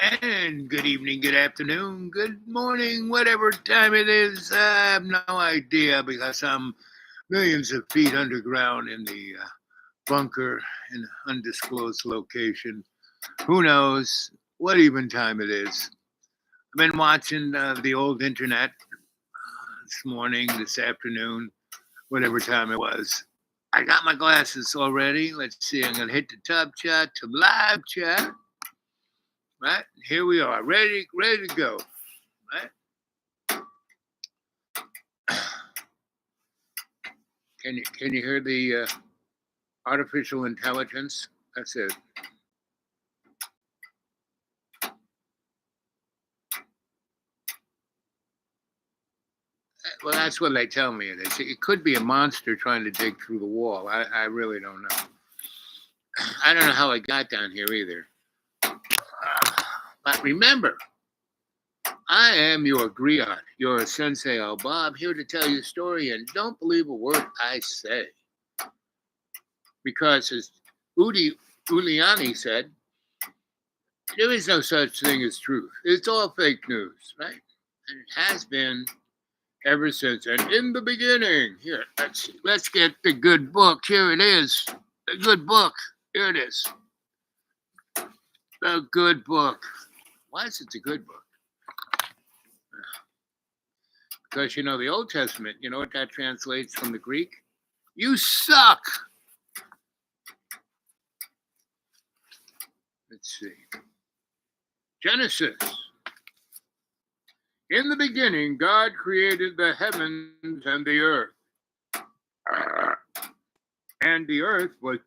And good evening, good afternoon, good morning, whatever time it is. I have no idea because I'm millions of feet underground in the bunker in an undisclosed location. Who knows what even time it is? I've been watching the old internet this morning, this afternoon, whatever time it was. I got my glasses already. Let's see, I'm going to hit the top chat to live chat. Right, here we are, ready to go. Right? Can you hear the artificial intelligence? That's it. Well, that's what they tell me it is. It could be a monster trying to dig through the wall. I really don't know. I don't know how it got down here either. But remember, I am your griot, your sensei Al Bob, here to tell you a story, and don't believe a word I say. Because as Uliani said, there is no such thing as truth. It's all fake news, right? And it has been ever since. And in the beginning, here, let's get the good book. Here it is. The good book. Here it is. The good book. Why is it the good book? Because, the Old Testament, you know what that translates from the Greek? You suck. Let's see. Genesis. In the beginning, God created the heavens and the earth. And the earth was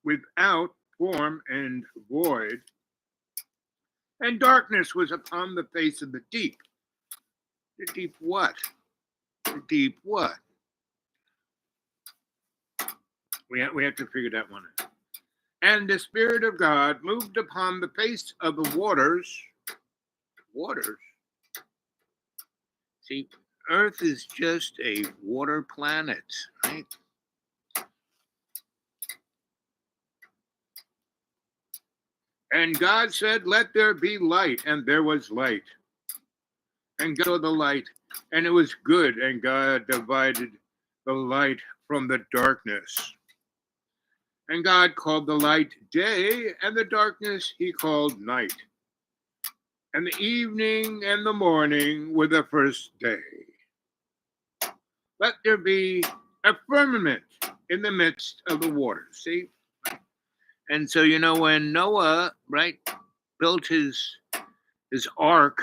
without form and void. And darkness was upon the face of the deep. The deep what? The deep what? We have to figure that one out. And the Spirit of God moved upon the face of the waters. Waters? See, Earth is just a water planet, right? And God said, let there be light, and there was light. And God saw the light, and it was good, and God divided the light from the darkness. And God called the light day, and the darkness he called night. And the evening and the morning were the first day. Let there be a firmament in the midst of the waters. See? And so, when Noah, right, built his ark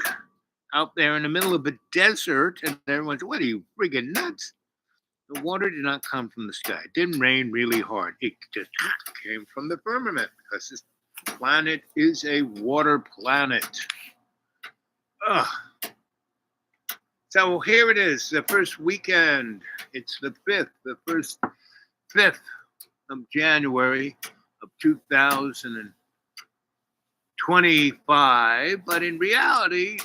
out there in the middle of a desert, and everyone's, what are you, friggin' nuts? The water did not come from the sky. It didn't rain really hard. It just came from the firmament because this planet is a water planet. Ugh. So here it is, the first weekend. It's the first 5th of January of 2025. But in reality,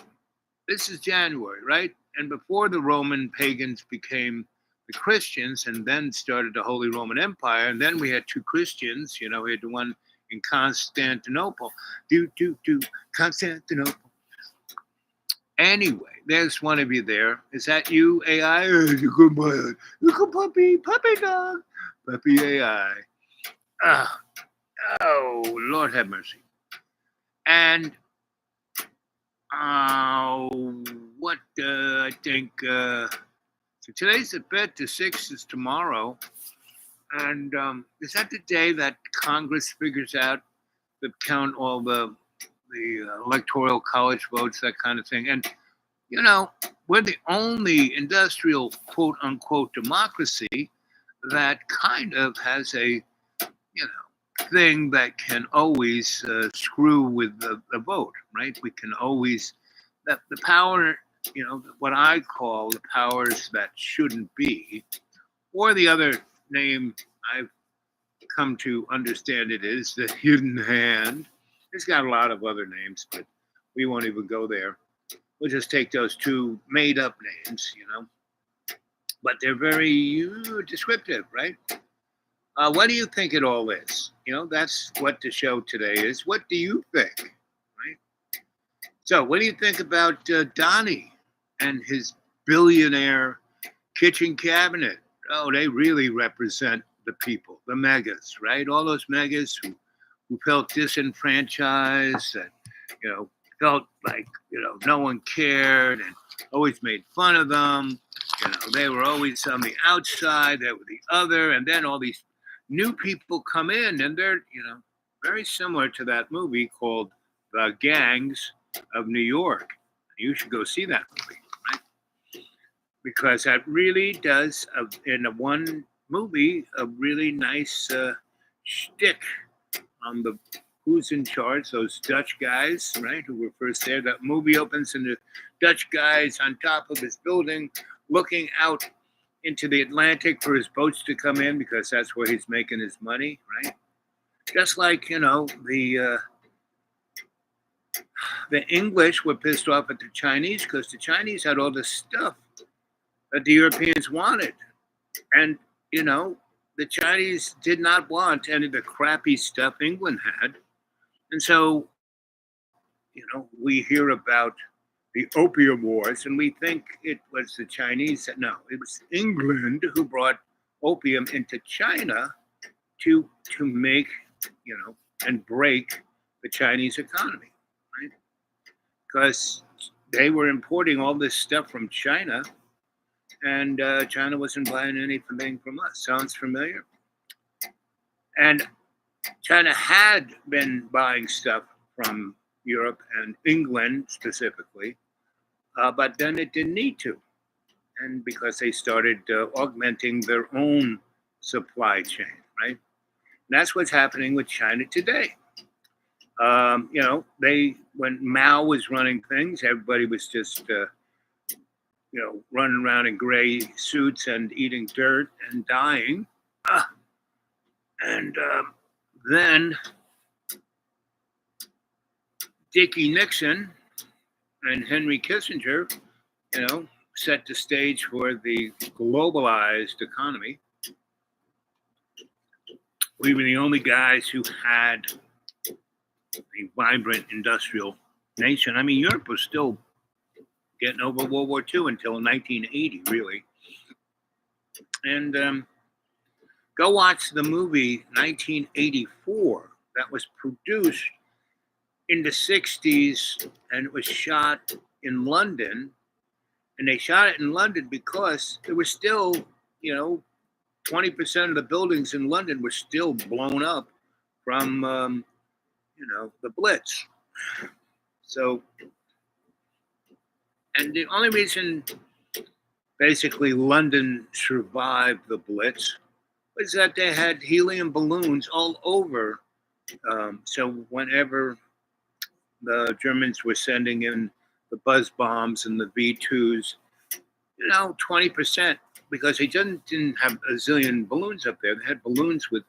this is January, right? And before the Roman pagans became the Christians and then started the Holy Roman Empire, and then we had two Christians, we had the one in Constantinople. Constantinople. Anyway, there's one of you there. Is that you, AI? You good puppy dog. Puppy AI. Oh, Lord have mercy. And I think, so today's the 5th, the 6th is tomorrow. And is that the day that Congress figures out to count all the electoral college votes, that kind of thing? And, we're the only industrial, quote unquote, democracy that kind of has a, thing that can always screw with the vote, right? We can always, the power, what I call the powers that shouldn't be, or the other name I've come to understand it is the hidden hand. It's got a lot of other names, but we won't even go there. We'll just take those two made up names, but they're very descriptive, right? What do you think it all is? That's what the show today is. What do you think, right? So, what do you think about Donnie and his billionaire kitchen cabinet? Oh, they really represent the people, the megas, right? All those megas who felt disenfranchised and, you know, felt like, no one cared and always made fun of them. They were always on the outside, they were the other. And then all these new people come in and they're, very similar to that movie called The Gangs of New York. You should go see that movie, right? Because that really does, in a one movie, a really nice shtick on the who's in charge, those Dutch guys, right, who were first there. That movie opens and the Dutch guy's on top of his building looking out into the Atlantic for his boats to come in because that's where he's making his money, right? Just like, the English were pissed off at the Chinese because the Chinese had all this stuff that the Europeans wanted. And, the Chinese did not want any of the crappy stuff England had. And so, we hear about the Opium Wars and we think it was the Chinese. No, it was England who brought opium into China to make, and break the Chinese economy, right? Because they were importing all this stuff from China and China wasn't buying anything from us. Sounds familiar? And China had been buying stuff from Europe and England specifically, but then it didn't need to. And because they started augmenting their own supply chain, right? And that's what's happening with China today. When Mao was running things, everybody was just, running around in gray suits and eating dirt and dying. And then Dickie Nixon and Henry Kissinger, set the stage for the globalized economy. We were the only guys who had a vibrant industrial nation. I mean, Europe was still getting over World War II until 1980, really. And go watch the movie 1984 that was produced in the 60s and it was shot in London. And they shot it in London because there was still, 20% of the buildings in London were still blown up from, the Blitz. So, and the only reason basically London survived the Blitz was that they had helium balloons all over. So whenever the Germans were sending in the buzz bombs and the V2s, 20%, because they didn't have a zillion balloons up there. They had balloons with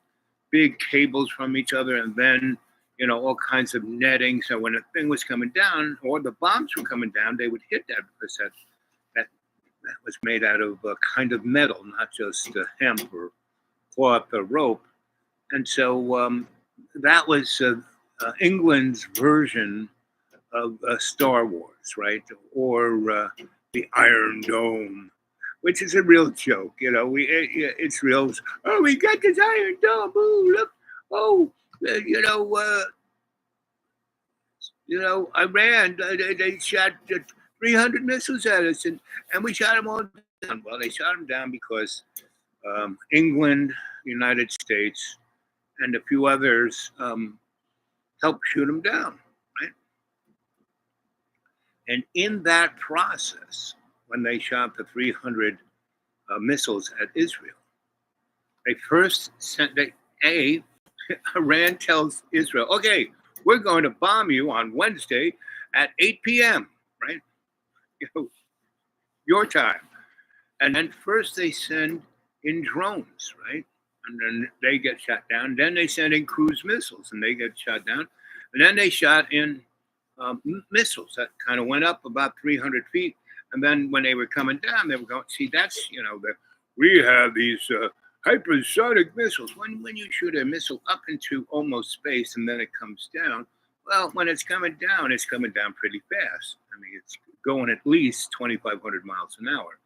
big cables from each other and then, all kinds of netting. So when a thing was coming down or the bombs were coming down, they would hit that because that was made out of a kind of metal, not just hemp or cloth or rope. And so that was England's version of Star Wars, right? Or the Iron Dome, which is a real joke. It's real. Oh, we got this Iron Dome. Ooh, look. Oh, Iran, they shot 300 missiles at us, and we shot them all down. Well, they shot them down because England, United States, and a few others helped shoot them down, right? And in that process, when they shot the 300 missiles at Israel, they first sent, Iran tells Israel, okay, we're going to bomb you on Wednesday at 8 p.m., right? Your time. And then first they send in drones, right? And then they get shot down. Then they send in cruise missiles and they get shot down. And then they shot in missiles that kind of went up about 300 feet. And then when they were coming down, they were going, see, that's, we have these hypersonic missiles. When you shoot a missile up into almost space and then it comes down, Well, when it's coming down pretty fast. I mean, it's going at least 2,500 miles an hour.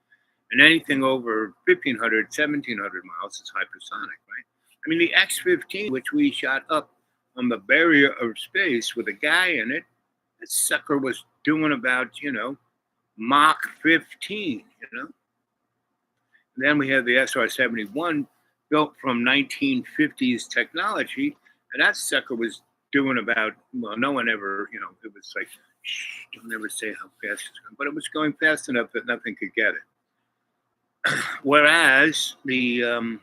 And anything over 1,500, 1,700 miles is hypersonic, right? I mean, the X-15, which we shot up on the barrier of space with a guy in it, that sucker was doing about, Mach 15, And then we have the SR-71 built from 1950s technology, and that sucker was doing about, well, no one ever, it was like, shh, don't ever say how fast it's going, but it was going fast enough that nothing could get it. Whereas the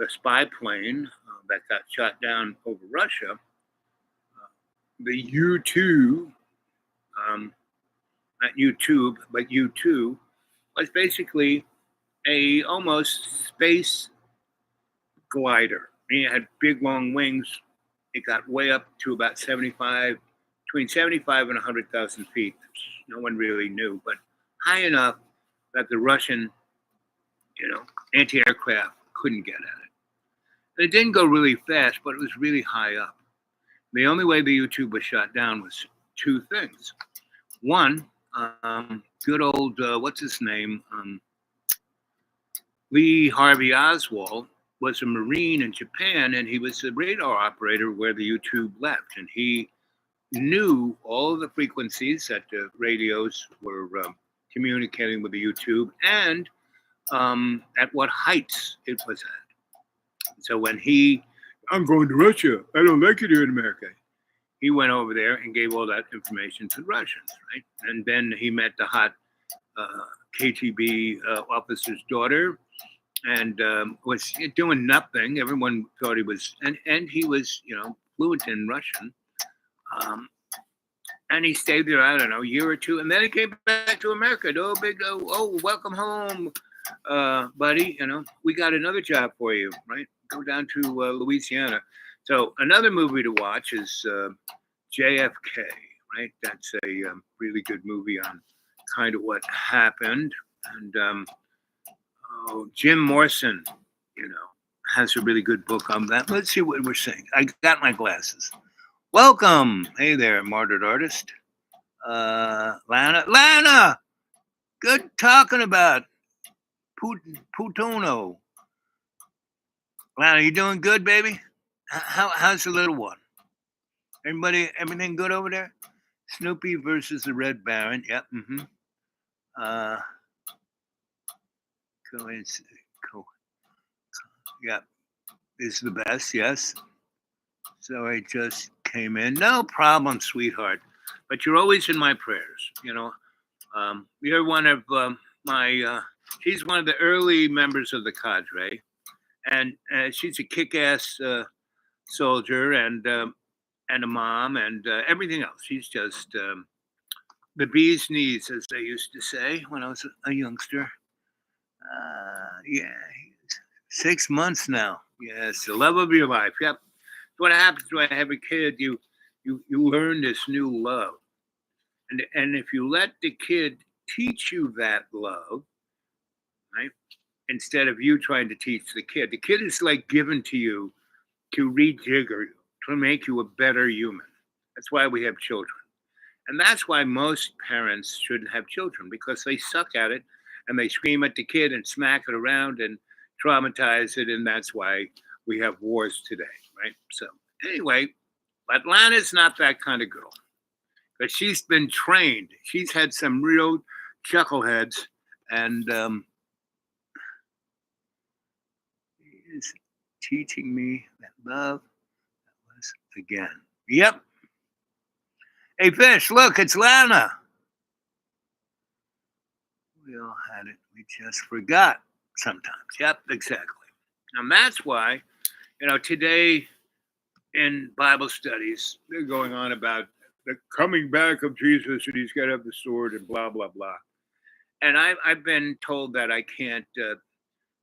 spy plane that got shot down over Russia, the U-2, not YouTube, but U-2, was basically a almost space glider. It had big long wings. It got way up to about between 75 and 100,000 feet. No one really knew, but high enough that the Russian, anti-aircraft couldn't get at it. And it didn't go really fast, but it was really high up. The only way the U-2 was shot down was two things. One, good old, what's his name? Lee Harvey Oswald was a Marine in Japan, and he was the radar operator where the U-2 left. And he knew all of the frequencies that the radios were communicating with the U-2 and at what heights it was at. So when I'm going to Russia, I don't like it here in America, he went over there and gave all that information to the Russians, right? And then he met the hot KGB officer's daughter and was doing nothing. Everyone thought he was, and he was, fluent in Russian. And he stayed there, I don't know, a year or two. And then he came back to America. Welcome home, buddy. We got another job for you, right? Go down to Louisiana. So another movie to watch is JFK, right? That's a really good movie on kind of what happened. And Jim Morrison, has a really good book on that. Let's see what we're saying. I got my glasses. Welcome. Hey there, martyred artist. Lana, good talking about Putono. Lana, you doing good, baby? How's the little one? Everything good over there? Snoopy versus the Red Baron. Yep. Mm-hmm. Yeah, is the best. Yes. So I just came in. No problem, sweetheart. But you're always in my prayers. You're one of my. She's one of the early members of the cadre, and she's a kick-ass soldier and a mom and everything else. She's just the bee's knees, as they used to say when I was a youngster. Yeah, 6 months now. Yes, the love of your life. Yep. What happens when I have a kid? You learn this new love, and if you let the kid teach you that love, right, instead of you trying to teach the kid is like given to you to rejigger you, to make you a better human. That's why we have children, and that's why most parents shouldn't have children, because they suck at it and they scream at the kid and smack it around and traumatize it, and that's why we have wars today, right? So anyway, Atlanta's not that kind of girl, but she's been trained. She's had some real chuckleheads, and is teaching me that love was again. Yep. Hey, Fish, look, it's Lana. We all had it. We just forgot sometimes. Yep, exactly. And that's why, today in Bible studies, they're going on about the coming back of Jesus and he's got to have the sword and blah, blah, blah. And I've been told that I can't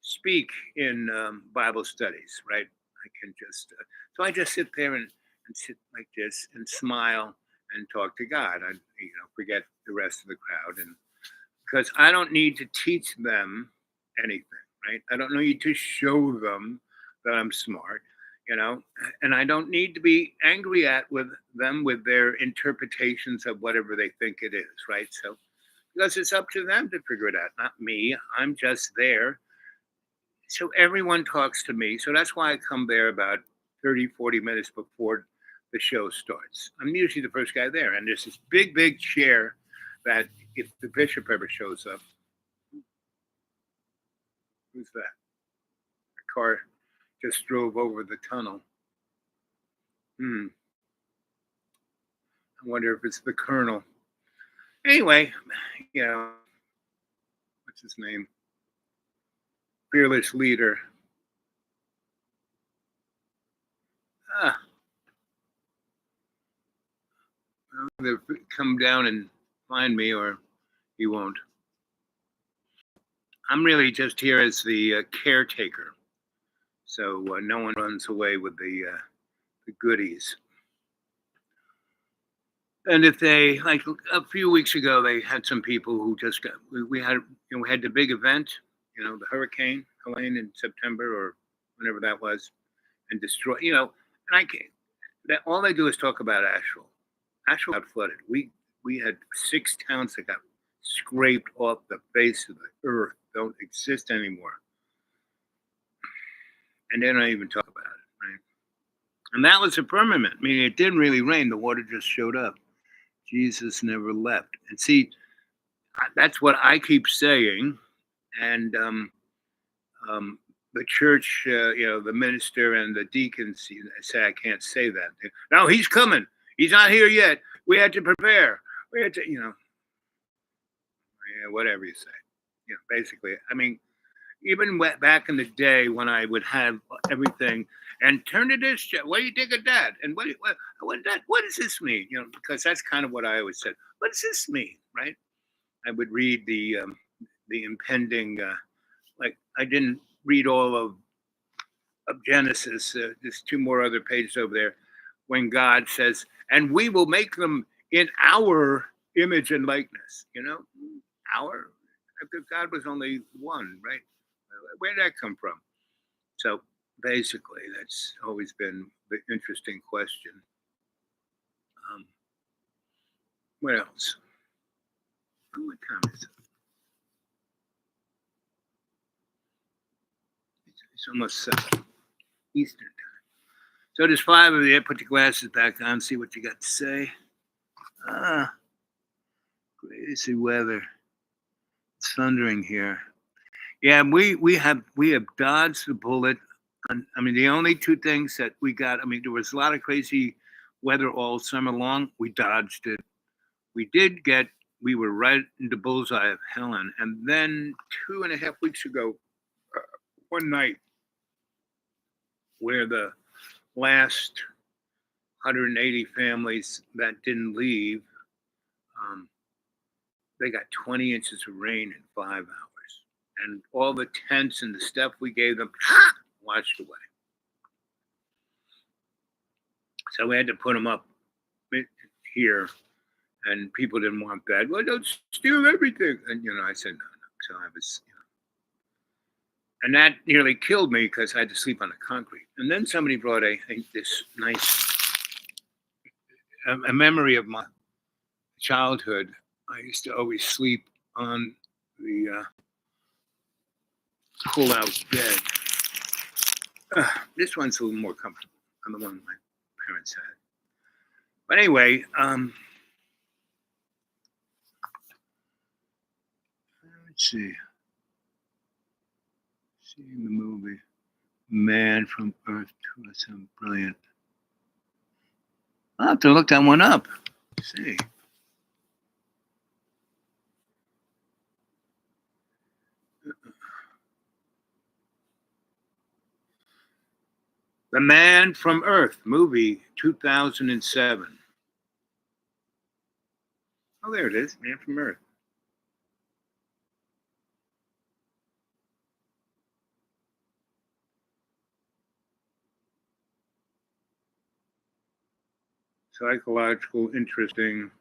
speak in Bible studies, right? I can just, so I just sit there and sit like this and smile and talk to God. I, forget the rest of the crowd. And because I don't need to teach them anything, right? I don't need to show them that I'm smart. and I don't need to be angry at with them with their interpretations of whatever they think it is, right? So because it's up to them to figure it out, not me. I'm just there. So everyone talks to me. So that's why I come there about 30, 40 minutes before the show starts. I'm usually the first guy there. And there's this big, big chair that if the bishop ever shows up, who's that? A car just drove over the tunnel. I wonder if it's the colonel. Anyway, what's his name? Fearless leader. Ah, either come down and find me or he won't. I'm really just here as the caretaker, so no one runs away with the goodies. And if they like a few weeks ago, they had some people who just got. We had the big event, the hurricane Helene in September or whenever that was, and destroy. And I can't. That all they do is talk about Asheville. Asheville got flooded. We had 6 towns that got scraped off the face of the earth, don't exist anymore. And they don't even talk about it, right? And that was a firmament, meaning it didn't really rain. The water just showed up. Jesus never left. And see, that's what I keep saying. And the church, the minister and the deacons say I can't say that. No, he's coming. He's not here yet. We had to prepare. We had to, whatever you say. Basically, I mean, even back in the day when I would have everything and turn to this, what do you think of that? And what does this mean? Because that's kind of what I always said. What does this mean, right? I would read the impending, like I didn't read all of Genesis. There's 2 more other pages over there when God says, and we will make them in our image and likeness, our, because God was only one, right? Where did that come from? So basically, that's always been the interesting question. What else? What time is it? It's almost 7 Eastern time. So there's 5 of you. Put your glasses back on. See what you got to say. Crazy weather. It's thundering here. Yeah, we have dodged the bullet. I mean, the only 2 things that we got. I mean, there was a lot of crazy weather all summer long. We dodged it. We were right in the bullseye of Helen. And then 2.5 weeks ago, one night, where the last 180 families that didn't leave, they got 20 inches of rain in 5 hours. And all the tents and the stuff we gave them washed away. So we had to put them up here, and people didn't want that. Well, don't steal everything. And, I said, no. So I was, and that nearly killed me because I had to sleep on the concrete. And then somebody brought this nice, a memory of my childhood. I used to always sleep on the pull-out bed. This one's a little more comfortable than the one my parents had. But anyway, let's see. Seeing the movie Man from Earth to Us, brilliant. I'll have to look that one up. Let's see. The Man from Earth movie, 2007. Oh, there it is, Man from Earth. Psychological, interesting.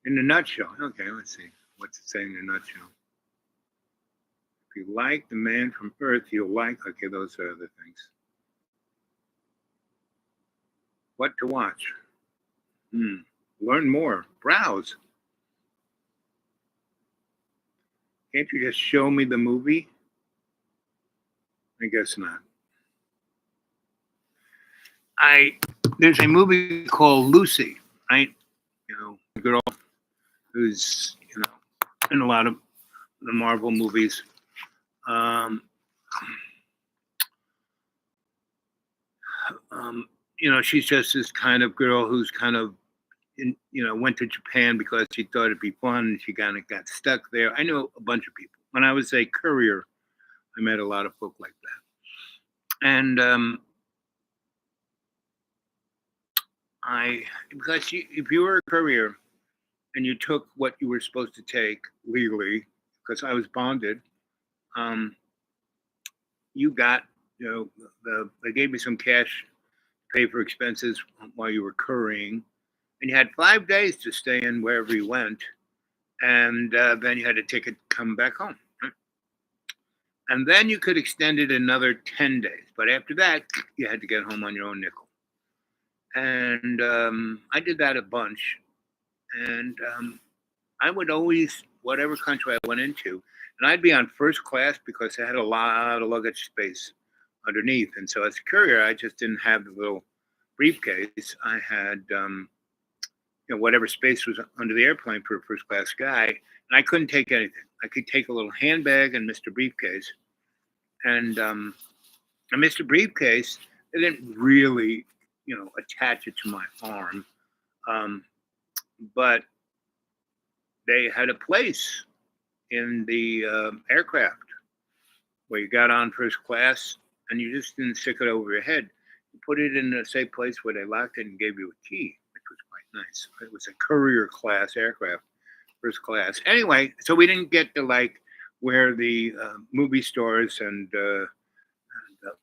In a nutshell. Okay, let's see. What's it saying in a nutshell? If you like The Man from Earth, you'll like. Okay, those are other things. What to watch? Learn more. Browse. Can't you just show me the movie? I guess not. There's a movie called Lucy, right? The girl who's in a lot of the Marvel movies. Um, she's just this kind of girl who's kind of went to Japan because she thought it'd be fun, and she kind of got stuck there. I know a bunch of people. When I was a courier, I met a lot of folk like that, and if you were a courier and you took what you were supposed to take legally, because I was bonded, you got they gave me some cash to pay for expenses while you were couriering, and you had 5 days to stay in wherever you went, and then you had a ticket to come back home. Right? And then you could extend it another 10 days. But after that, you had to get home on your own nickel. And I did that a bunch. And I would always, whatever country I went into, and I'd be on first class because I had a lot of luggage space underneath. And so as a courier, I just didn't have the little briefcase. I had whatever space was under the airplane for a first class guy, and I couldn't take anything. I could take a little handbag and Mr. Briefcase, and a Mr. Briefcase. They didn't really, attach it to my arm, but they had a place in the aircraft where you got on first class, and you just didn't stick it over your head. You put it in a safe place where they locked it and gave you a key. Was quite nice. It was a courier class aircraft, first class. Anyway, so we didn't get to where the movie stars and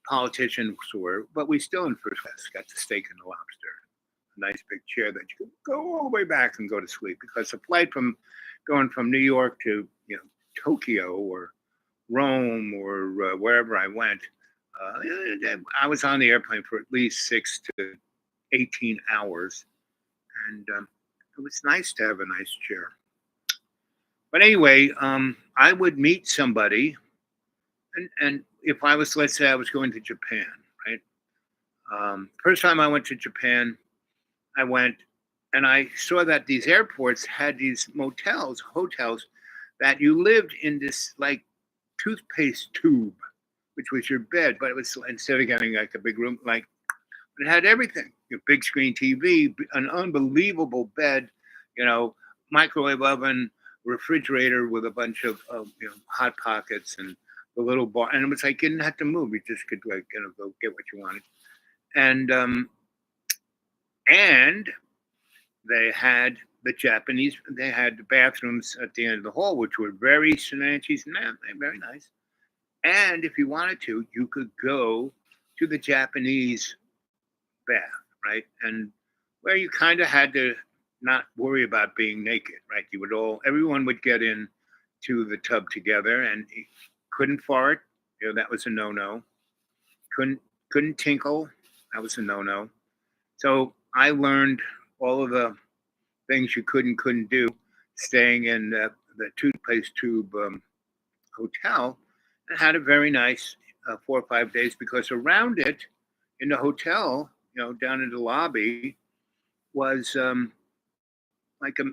politicians were, but we still in first class got the steak and the lobster, a nice big chair that you could go all the way back and go to sleep, because the flight from going from New York to Tokyo or Rome or wherever I went, I was on the airplane for at least 6 to 18 hours. And it was nice to have a nice chair. But anyway, I would meet somebody, and if I was, let's say I was going to Japan, right? First time I went to Japan, I went and I saw that these airports had these hotels, that you lived in this toothpaste tube, which was your bed, but it was, instead of getting a big room, it had everything. Big screen TV, an unbelievable bed, microwave oven, refrigerator with a bunch of hot pockets, and the little bar. And it was you didn't have to move. You just could go get what you wanted. And they had they had the bathrooms at the end of the hall, which were very snatchy, very nice. And if you wanted to, you could go to the Japanese bath, right? And where you kind of had to not worry about being naked, right? Everyone would get in to the tub together, and couldn't fart, that was a no-no. Couldn't tinkle, that was a no-no. So I learned all of the things you couldn't do, staying in the toothpaste tube hotel, and had a very nice 4 or 5 days, because around it in the hotel, down in the lobby, was like a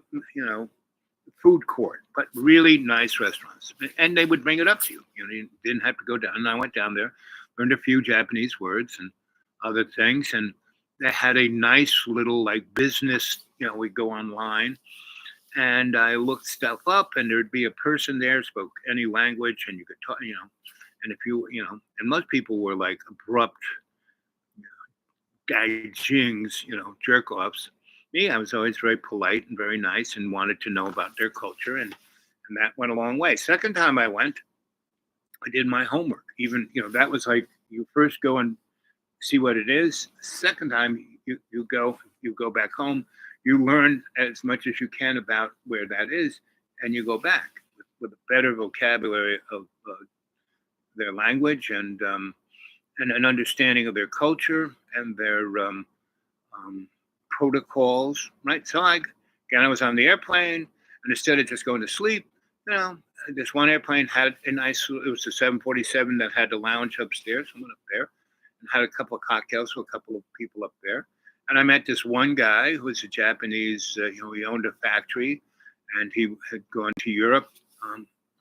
food court, but really nice restaurants, and they would bring it up to you. You didn't have to go down. And I went down there, learned a few Japanese words and other things, and they had a nice little business. We'd go online, and I looked stuff up, and there'd be a person there spoke any language, and you could talk. And if and most people were abrupt gaijings, jerk offs. Me, I was always very polite and very nice, and wanted to know about their culture, and that went a long way. Second time I went, I did my homework. Even that was you first go and see what it is. Second time you go back home, you learn as much as you can about where that is, and you go back with a better vocabulary of their language and an understanding of their culture and their um, protocols, right? So again, I was on the airplane, and instead of just going to sleep, you know, this one airplane had a nice, it was a 747 that had a lounge upstairs, someone up there, and had a couple of cocktails with a couple of people up there. And I met this one guy who was a Japanese, he owned a factory and he had gone to Europe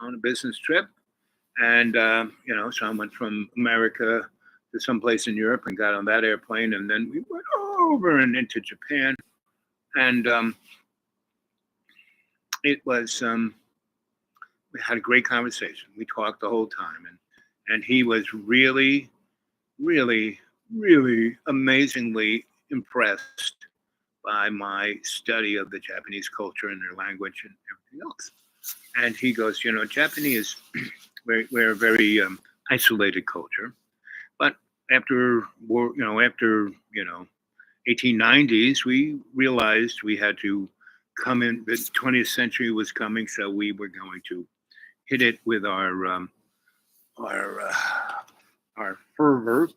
on a business trip. And, so I went from America to someplace in Europe and got on that airplane. And then we went over and into Japan. And it was, we had a great conversation. We talked the whole time. And he was really, really, really amazingly impressed by my study of the Japanese culture and their language and everything else. And he goes, Japanese, we're a very isolated culture. But after war, after 1890s, we realized we had to come in. The 20th century was coming, so we were going to hit it with our uh, our fervor.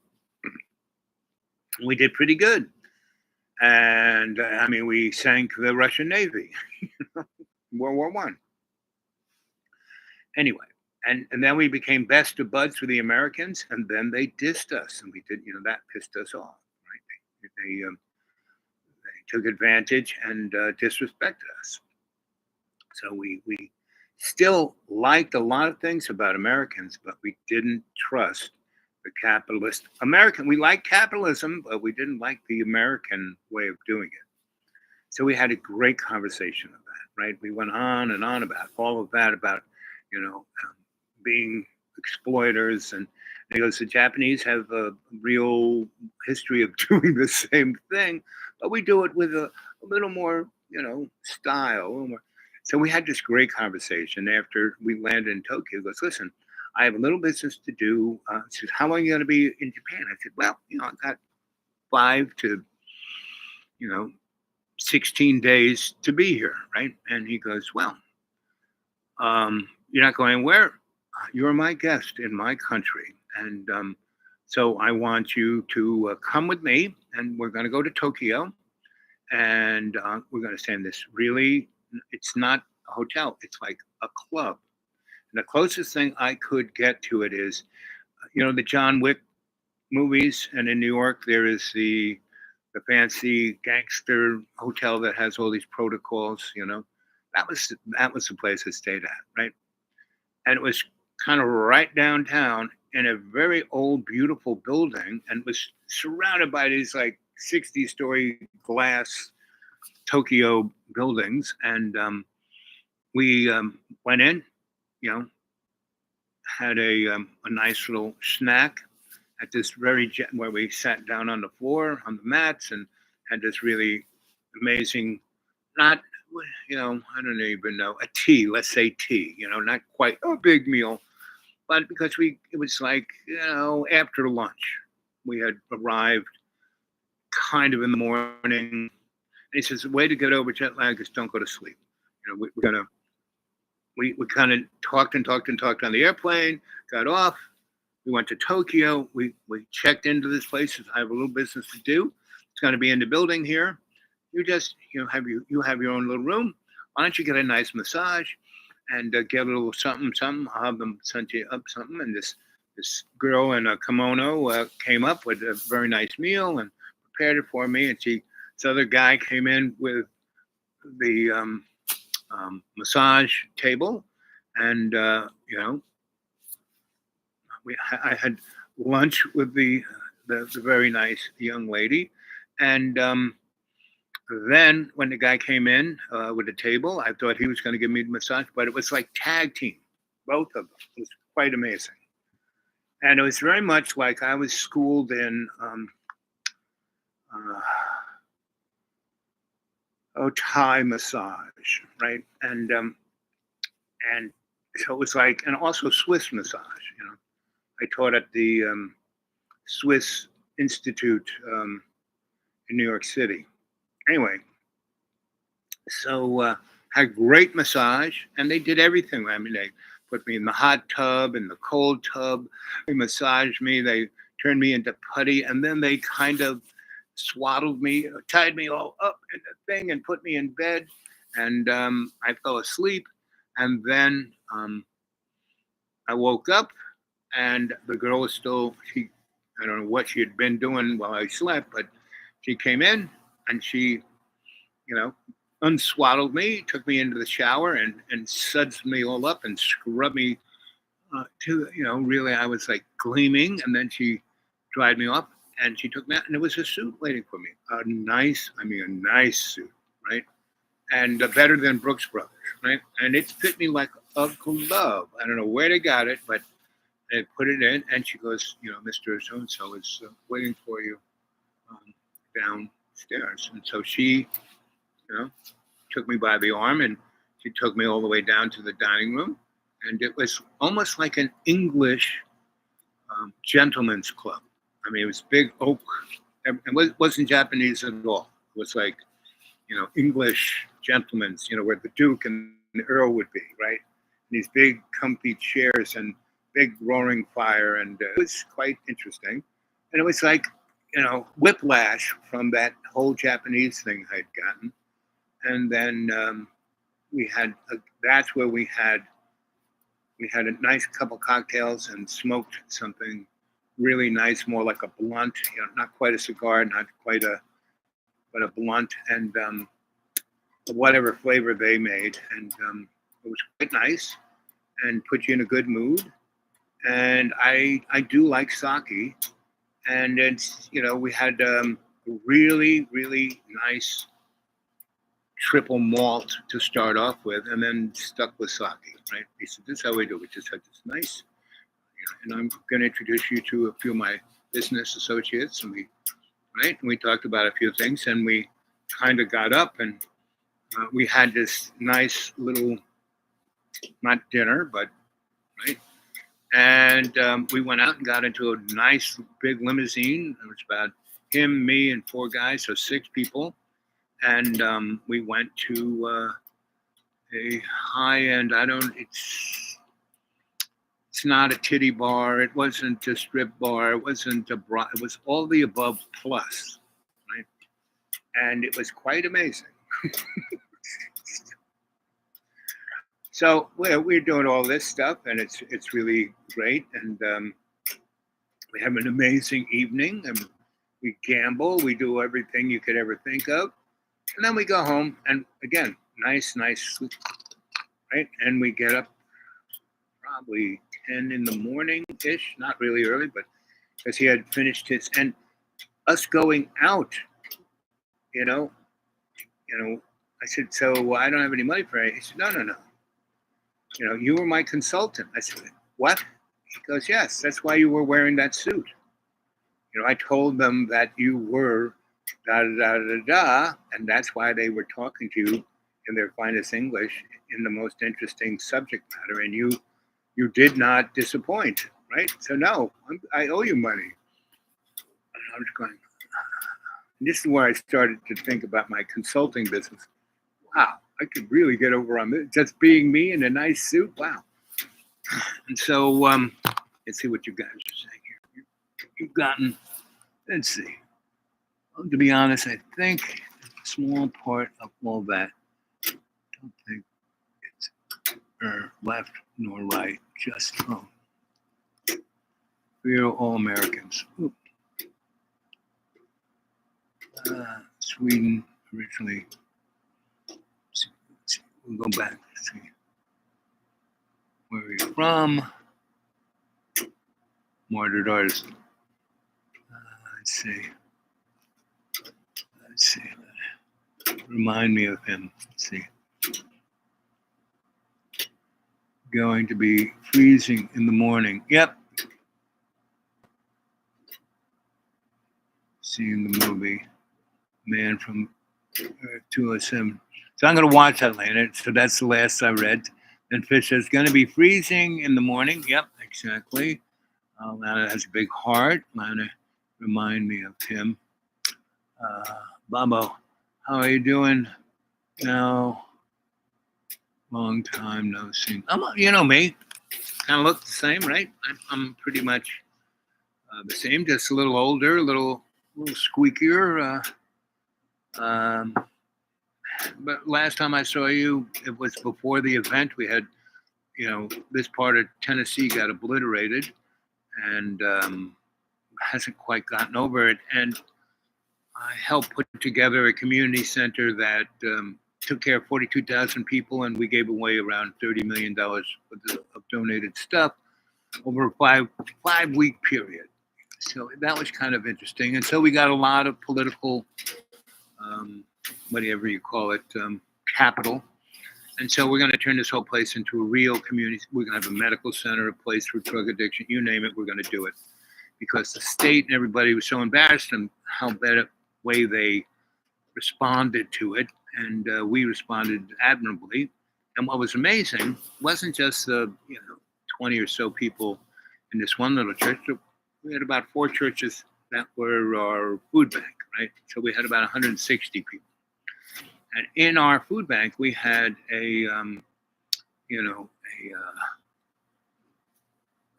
We did pretty good, and I mean, we sank the Russian Navy, World War I. Anyway, and then we became best of buds with the Americans, and then they dissed us, and we did, that pissed us off, right? They took advantage and disrespected us. So we still liked a lot of things about Americans, but we didn't trust the capitalist American. We liked capitalism, but we didn't like the American way of doing it. So we had a great conversation of that, right? We went on and on about all of that, about being exploiters, and he goes, the Japanese have a real history of doing the same thing, but we do it with a little more, style, a little more. So we had this great conversation after we landed in Tokyo. He goes, listen, I have a little business to do. He says, how long are you going to be in Japan? I said, well, I've got 5 to, 16 days to be here, right? And he goes, well, you're not going anywhere. You're my guest in my country. And so I want you to come with me, and we're going to go to Tokyo, and we're going to stay in this really, it's not a hotel, it's like a club. And the closest thing I could get to it is, the John Wick movies. And in New York, there is the fancy gangster hotel that has all these protocols, that was the place I stayed at, right? And it was kind of right downtown in a very old, beautiful building, and was surrounded by these like 60-story glass Tokyo buildings. And we went in, had a nice little snack at this where we sat down on the floor on the mats and had this really amazing, not, I don't even know, a tea, let's say tea, not quite a big meal, but because it was like, after lunch, we had arrived kind of in the morning. And he says, the way to get over jet lag is don't go to sleep. We kind of talked and talked and talked on the airplane, got off. We went to Tokyo. We checked into this place. I have a little business to do. It's going to be in the building here. You just you have your own little room. Why don't you get a nice massage and get a little something? I'll have them send you up something. And this girl in a kimono came up with a very nice meal and prepared it for me. And this other guy came in with the massage table, and I had lunch with the very nice young lady, and then when the guy came in with the table, I thought he was going to give me the massage, but it was like tag team, both of them. It was quite amazing, and it was very much like I was schooled in Thai massage, right? And so it was like, and also Swiss massage. I taught at the Swiss Institute in New York City. Anyway, so had great massage, and they did everything. I mean, they put me in the hot tub, in the cold tub. They massaged me. They turned me into putty, and then they kind of swaddled me, tied me all up in the thing, and put me in bed. And I fell asleep. And then I woke up, and the girl was still. I don't know what she had been doing while I slept, but she came in and she, you know, unswaddled me, took me into the shower, and sudsed me all up and scrubbed me really I was like gleaming, and then she dried me off and she took me out, and there was a suit waiting for me, a nice suit, right? And better than Brooks Brothers, right? And it fit me like a glove. I don't know where they got it, but they put it in, and she goes, Mr. So and so is waiting for you um, downstairs. And so she, took me by the arm, and she took me all the way down to the dining room, and it was almost like an English gentleman's club. I mean, it was big oak. It wasn't Japanese at all. It was like, English gentlemen's, where the Duke and the Earl would be, right? And these big, comfy chairs and big roaring fire, and it was quite interesting. And it was like, whiplash from that whole Japanese thing I'd gotten. And then that's where we had a nice couple cocktails and smoked something really nice, more like a blunt, not quite a cigar, not quite but a blunt, and whatever flavor they made. And it was quite nice and put you in a good mood. And I do like sake. And it's, we had really, really nice triple malt to start off with, and then stuck with sake, right? He said, this is how we do it. We just had this nice, and I'm going to introduce you to a few of my business associates. And we talked about a few things, and we kind of got up, and we had this nice little, not dinner, but, right? And we went out and got into a nice big limousine. It was about him, me, and 4 guys, so 6 people. And we went to a high-end, it's not a titty bar. It wasn't a strip bar. It wasn't it was all the above plus, right? And it was quite amazing. So we're doing all this stuff, and it's really great. And we have an amazing evening, and we gamble. We do everything you could ever think of. And then we go home, and again, nice sleep, right? And we get up probably 10 in the morning-ish, not really early, but because he had finished his, and us going out, I said, so I don't have any money for it. He said, no. You were my consultant. I said, what? He goes, yes, that's why you were wearing that suit. I told them that you were da, and that's why they were talking to you in their finest English in the most interesting subject matter, and you did not disappoint, right? So no, I owe you money. And I was going, and this is where I started to think about my consulting business. Wow, I could really get over on this, just being me in a nice suit. Wow. And so let's see what you guys are saying here. You've gotten, let's see. To be honest, I think a small part of all that, I don't think it's left nor right, just we're all Americans. Sweden originally, we'll go back to see where we're from. Martyred artist. Let's see. Remind me of him. Let's see. Going to be freezing in the morning. Yep. Seeing the movie Man from Earth 207. So I'm going to watch that later. So that's the last I read. And Fish says, going to be freezing in the morning. Yep, exactly. Lana has a big heart. Lana, remind me of him. Babo, how are you doing? Now, long time no see. You know me. kind of look the same, right? I'm pretty much the same, just a little older, a little squeakier. Um, but last time I saw you, it was before the event. We had, this part of Tennessee got obliterated, and hasn't quite gotten over it. And I helped put together a community center that took care of 42,000 people, and we gave away around $30 million worth of donated stuff over a five-week period. So that was kind of interesting. And so we got a lot of political, whatever you call it, capital. And so we're going to turn this whole place into a real community. We're going to have a medical center, a place for drug addiction, you name it, we're going to do it. Because the state and everybody was so embarrassed and how bad way they responded to it. And we responded admirably. And what was amazing wasn't just the 20 or so people in this one little church. We had about 4 churches that were our food bank, right? So we had about 160 people. And in our food bank, we had a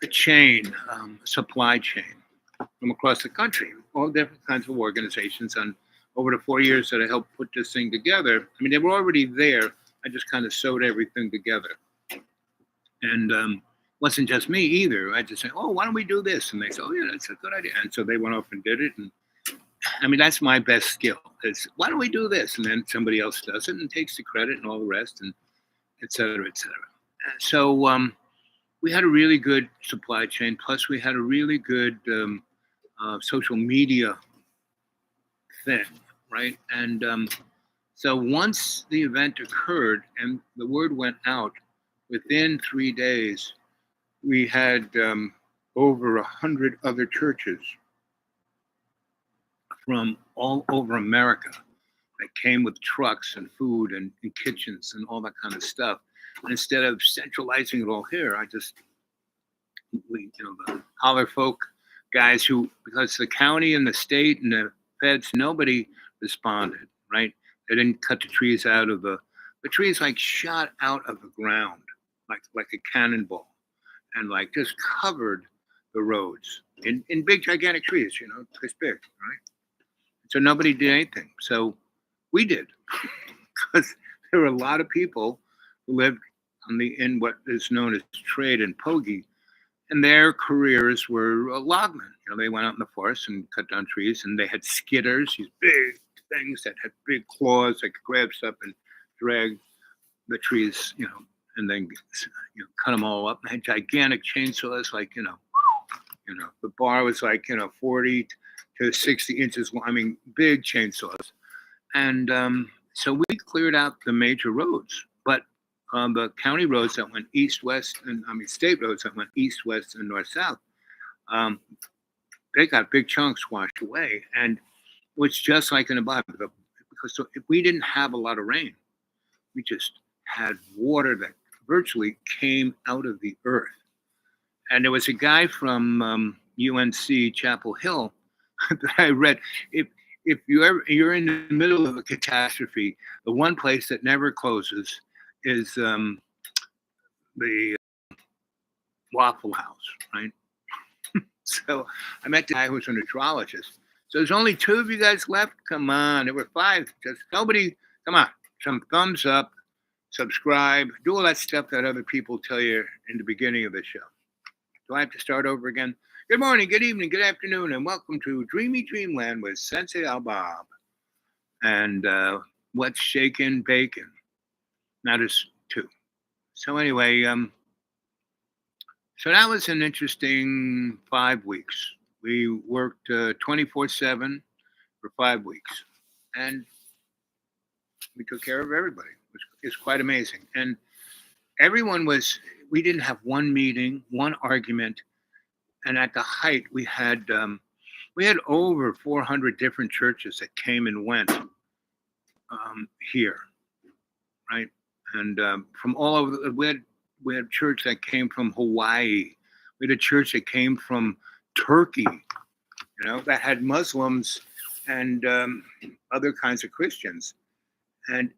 chain, supply chain from across the country, all different kinds of organizations. And over the 4 years that I helped put this thing together, I mean, they were already there. I just kind of sewed everything together. And wasn't just me either. I just said, oh, why don't we do this? And they said, oh, yeah, that's a good idea. And so they went off and did it. And I mean, that's my best skill is why don't we do this? And then somebody else does it and takes the credit and all the rest, and et cetera, et cetera. So we had a really good supply chain. Plus, we had a really good social media thing, right? And so once the event occurred and the word went out, within 3 days, we had over 100 other churches from all over America that came with trucks and food and kitchens and all that kind of stuff. And instead of centralizing it all here, the holler folk guys who, because the county and the state and the feds, nobody responded, right? They didn't cut the trees out of the trees like shot out of the ground, like a cannonball, and like just covered the roads in big gigantic trees, this big, right? So nobody did anything. So we did, because there were a lot of people who lived in what is known as trade and pogie, and their careers were logmen. They went out in the forest and cut down trees, and they had skidders, these big things that had big claws that could grab stuff and drag the trees, and then cut them all up. They had gigantic chainsaws, like the bar was like 40 to 60 inches long. I mean, big chainsaws. And so we cleared out the major roads, but the county roads that went east, west, and state roads that went east, west, and north, south, they got big chunks washed away. And it was just like in the Bible, because if we didn't have a lot of rain, we just had water that virtually came out of the earth. And there was a guy from UNC Chapel Hill that I read. If you're in the middle of a catastrophe, the one place that never closes is the Waffle House, right? So I met the guy who was an hydrologist. So there's only 2 of you guys left? Come on, there were 5. Just nobody, come on, some thumbs up, subscribe, do all that stuff that other people tell you in the beginning of the show. Do I have to start over again? Good morning, good evening, good afternoon, and welcome to Dreamy Dreamland with Sensei Al Bob. And what's shaking bacon? Now there's 2. So anyway, so that was an interesting 5 weeks. We worked 24/7 for 5 weeks, and we took care of everybody. It's quite amazing. And we didn't have one meeting, one argument. And at the height, we had over 400 different churches that came and went here, right? And from all over, we had church that came from Hawaii. We had a church that came from Turkey, that had Muslims and other kinds of Christians. And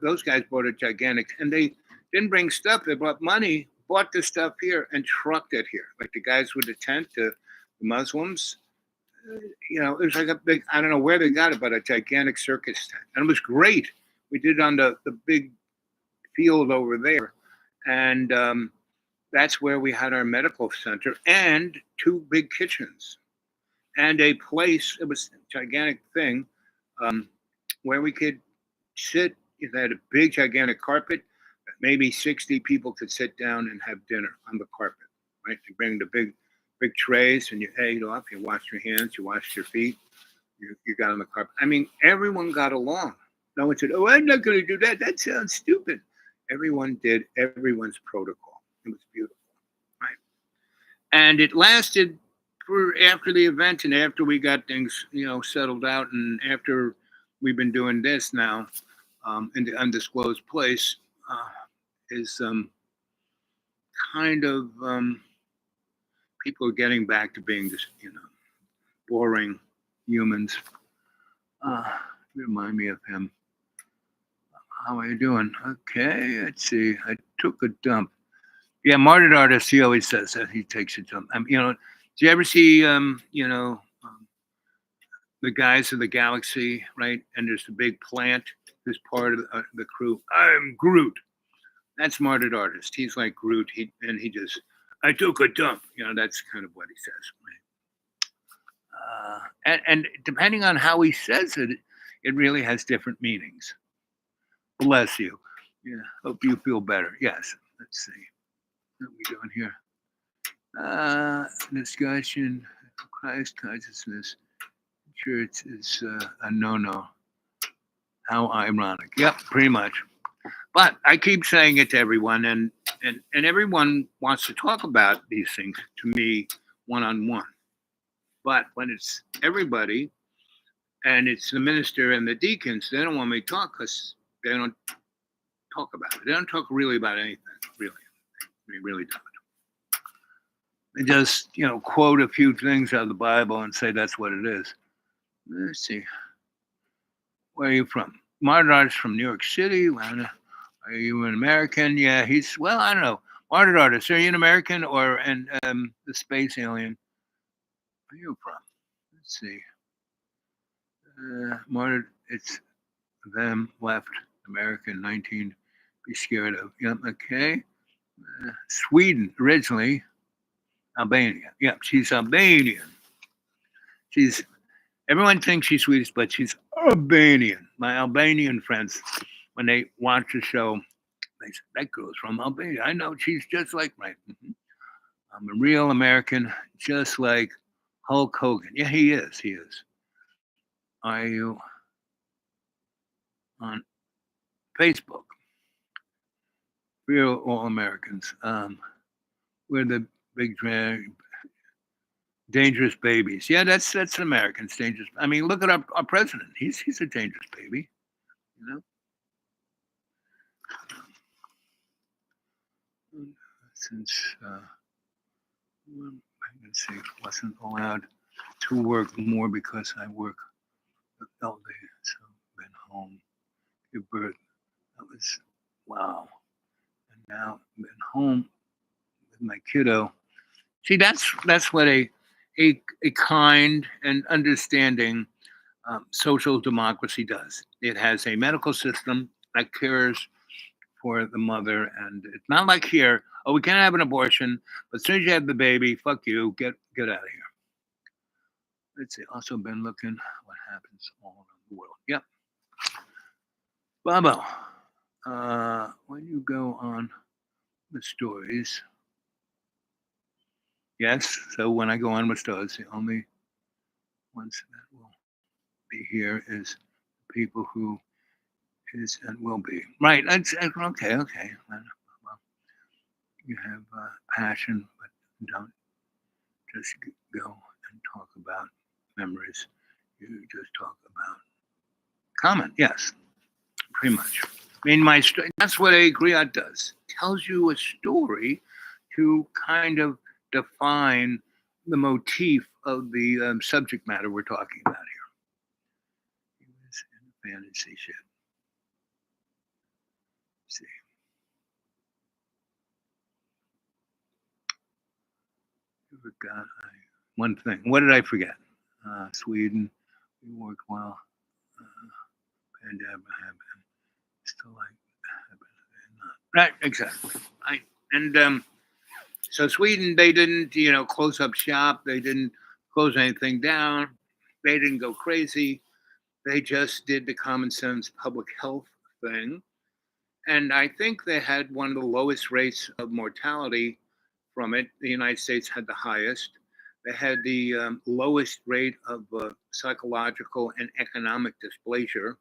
those guys brought a gigantic, and they didn't bring stuff, they brought money, bought the stuff here and trucked it here. Like the guys with the tent, the Muslims, it was like a big, I don't know where they got it, but a gigantic circus tent. And it was great. We did it on the big field over there. And that's where we had our medical center and two big kitchens and a place. It was a gigantic thing where we could sit. It had a big, gigantic carpet. Maybe 60 people could sit down and have dinner on the carpet, right? You bring the big trays and you ate off. You washed your hands. You washed your feet. You got on the carpet. I mean, everyone got along. No one said, "Oh, I'm not going to do that. That sounds stupid." Everyone did everyone's protocol. It was beautiful, right? And it lasted for after the event and after we got things, settled out, and after we've been doing this now in the undisclosed place, is kind of people are getting back to being just, boring humans. Remind me of him. How are you doing? Okay, let's see. I took a dump. Yeah, martyred artist. He always says that he takes a dump. Do you ever see, the guys of the galaxy, right? And there's a big plant who's part of the crew. I'm Groot. That's martyred artist. He's like Groot. I took a dump. That's kind of what he says. Right? And depending on how he says it, it really has different meanings. Bless you. Yeah, hope you feel better. Yes. Let's see. What are we doing here? Discussion. Christ consciousness. Church is a no-no. How ironic. Yep, pretty much. But I keep saying it to everyone, and everyone wants to talk about these things to me one-on-one. But when it's everybody, and it's the minister and the deacons, they don't want me to talk because they don't talk about it. They don't talk really about anything, really. They really don't. They just, quote a few things out of the Bible and say that's what it is. Let's see. Where are you from? Martyred artist from New York City. Are you an American? Yeah, I don't know. Martyred artist. Are you an American or the space alien? Where are you from? Let's see. Martyred, it's them, left, American, 19, be scared of. Yep, okay. Sweden, originally. Albania. Yep, she's Albanian. Everyone thinks she's Swedish, but she's Albanian. My Albanian friends, when they watch the show, they say, that girl's from Albania. I know, she's just like me. Mm-hmm. I'm a real American, just like Hulk Hogan. Yeah, he is. Are you on Facebook? Real All Americans. We're the big dangerous babies. Yeah, that's Americans. Dangerous. I mean, look at our president. He's a dangerous baby. Since let's see, wasn't allowed to work more because I work with LD, so been home, give birth. That was wow. And now been home with my kiddo. See, that's what a kind and understanding social democracy does. It has a medical system that cares for the mother, and it's not like here. Oh, we can't have an abortion, but as soon as you have the baby, fuck you, get out of here. Let's see. Also been looking what happens all around the world. Yep. Bobo, when you go on the stories, yes. So when I go on with stories, the only ones that will be here is people who is and will be. Right. That's okay. Okay. Well, you have passion, but don't just go and talk about memories. You just talk about comment. Yes, pretty much. I mean, that's what a griot does. Tells you a story to kind of define the motif of the subject matter we're talking about here. He was in fantasy shit. Let's see. Forgot one thing. What did I forget? Sweden. We worked well. Pandemic happened. Still like right, exactly. Right, and so Sweden, they didn't, close up shop. They didn't close anything down. They didn't go crazy. They just did the common sense public health thing. And I think they had one of the lowest rates of mortality from it. The United States had the highest. They had the lowest rate of psychological and economic displeasure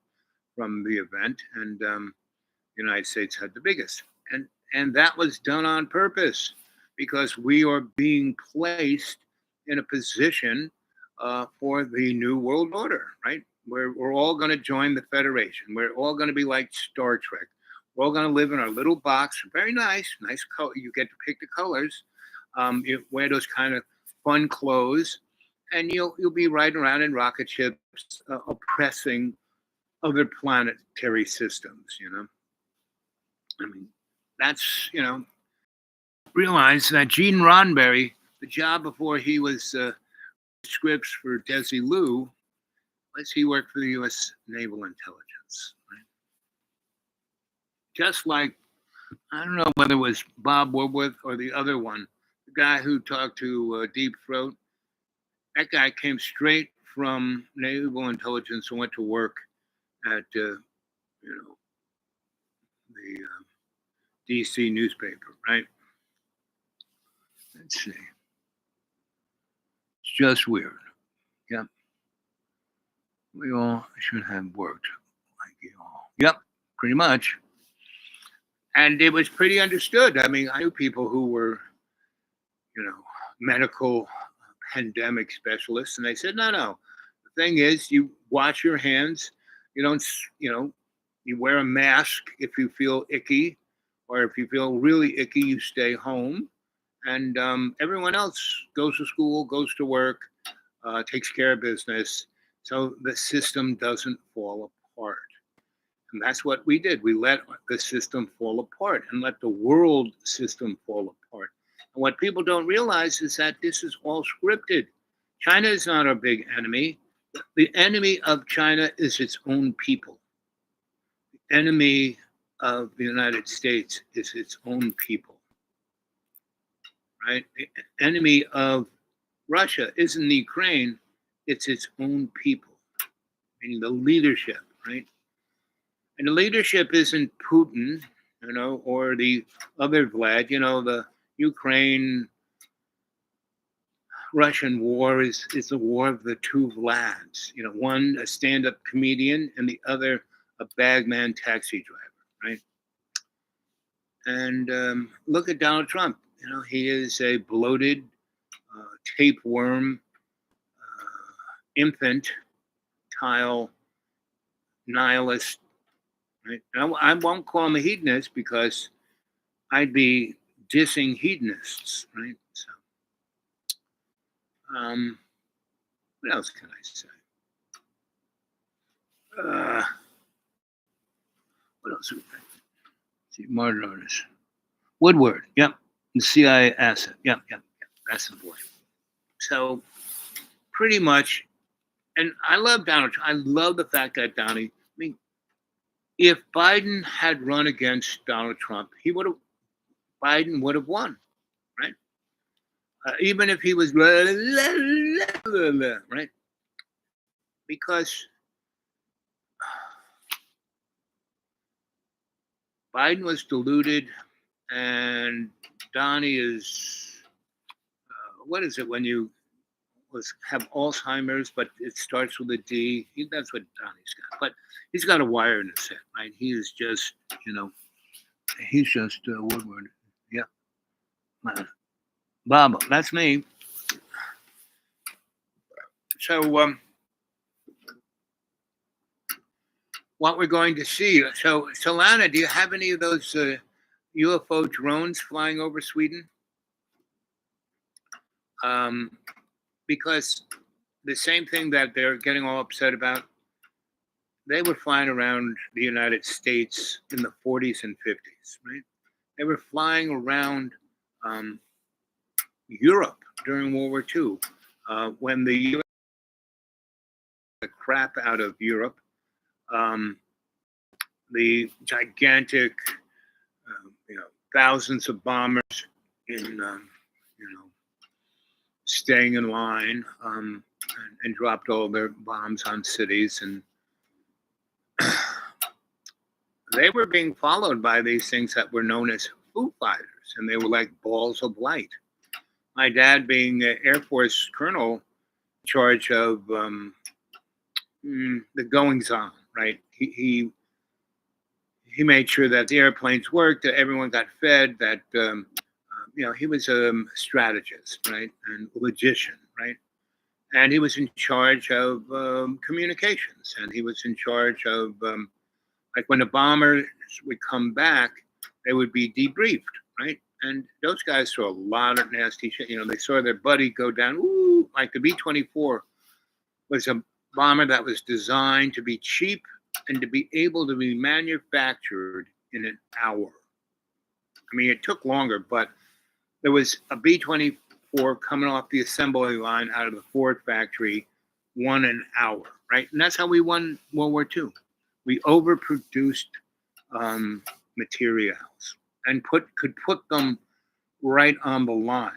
from the event, and the United States had the biggest. And that was done on purpose because we are being placed in a position for the new world order, right? We're all going to join the Federation. We're all going to be like Star Trek. We're all going to live in our little box. Very nice color. You get to pick the colors. You wear those kind of fun clothes, and you'll be riding around in rocket ships, oppressing other planetary systems. I mean, that's realize that Gene Roddenberry, the job before he was scripts for Desilu, was he worked for the U.S. Naval Intelligence. Right? Just like, I don't know whether it was Bob Woodward or the other one, the guy who talked to Deep Throat. That guy came straight from Naval Intelligence and went to work at the DC newspaper, right? Let's see. It's just weird. Yep. We all should have worked like you all. Yep, pretty much. And it was pretty understood. I mean, I knew people who were, medical pandemic specialists, and they said, no. The thing is, you wash your hands. You don't, you wear a mask if you feel icky, or if you feel really icky, you stay home. And everyone else goes to school, goes to work, takes care of business, so the system doesn't fall apart. And that's what we did. We let the system fall apart and let the world system fall apart. And what people don't realize is that this is all scripted. China is not our big enemy. The enemy of China is its own people. The enemy of the United States is its own people. Right? The enemy of Russia isn't the Ukraine, it's its own people, meaning the leadership, right? And the leadership isn't Putin, or the other Vlad, the Ukraine Russian war is the war of the two Vlads, one a stand-up comedian and the other a bagman taxi driver, right? And look at Donald Trump. He is a bloated, tapeworm, infantile nihilist. Right? I won't call him a hedonist because I'd be dissing hedonists, right? So, what else can I say? What else? See, martyr artist. Woodward, yep. The CIA asset, yep. That's the boy. So, pretty much, and I love Donald Trump. I love the fact that if Biden had run against Donald Trump, Biden would have won, right? Even if he was right, because Biden was deluded, and Donnie is what is it when you have Alzheimer's, but it starts with a D. That's what Donnie's got. But he's got a wire in his head, right? He is just, he's just Woodward. Yeah. Bob, that's me. So what we're going to see. So, Solana, do you have any of those UFO drones flying over Sweden? Because the same thing that they're getting all upset about, they were flying around the United States in the 40s and 50s, right? They were flying around Europe during World War II, when the U.S. the crap out of Europe, um, the gigantic, thousands of bombers in, you know, staying in line, and dropped all their bombs on cities, and they were being followed by these things that were known as Foo Fighters, and they were like balls of light. My dad, being an Air Force colonel, in charge of the goings on, right? He made sure that the airplanes worked, that everyone got fed, that he was a strategist, right, and logician, right, and he was in charge of communications, and he was in charge of like when the bombers would come back, they would be debriefed, right, and those guys saw a lot of nasty shit. They saw their buddy go down. Ooh, like the B-24 was a bomber that was designed to be cheap and to be able to be manufactured in an hour. I mean, it took longer, but there was a B-24 coming off the assembly line out of the Ford factory, won an hour, right? And that's how we won World War II. We overproduced materials and could put them right on the line.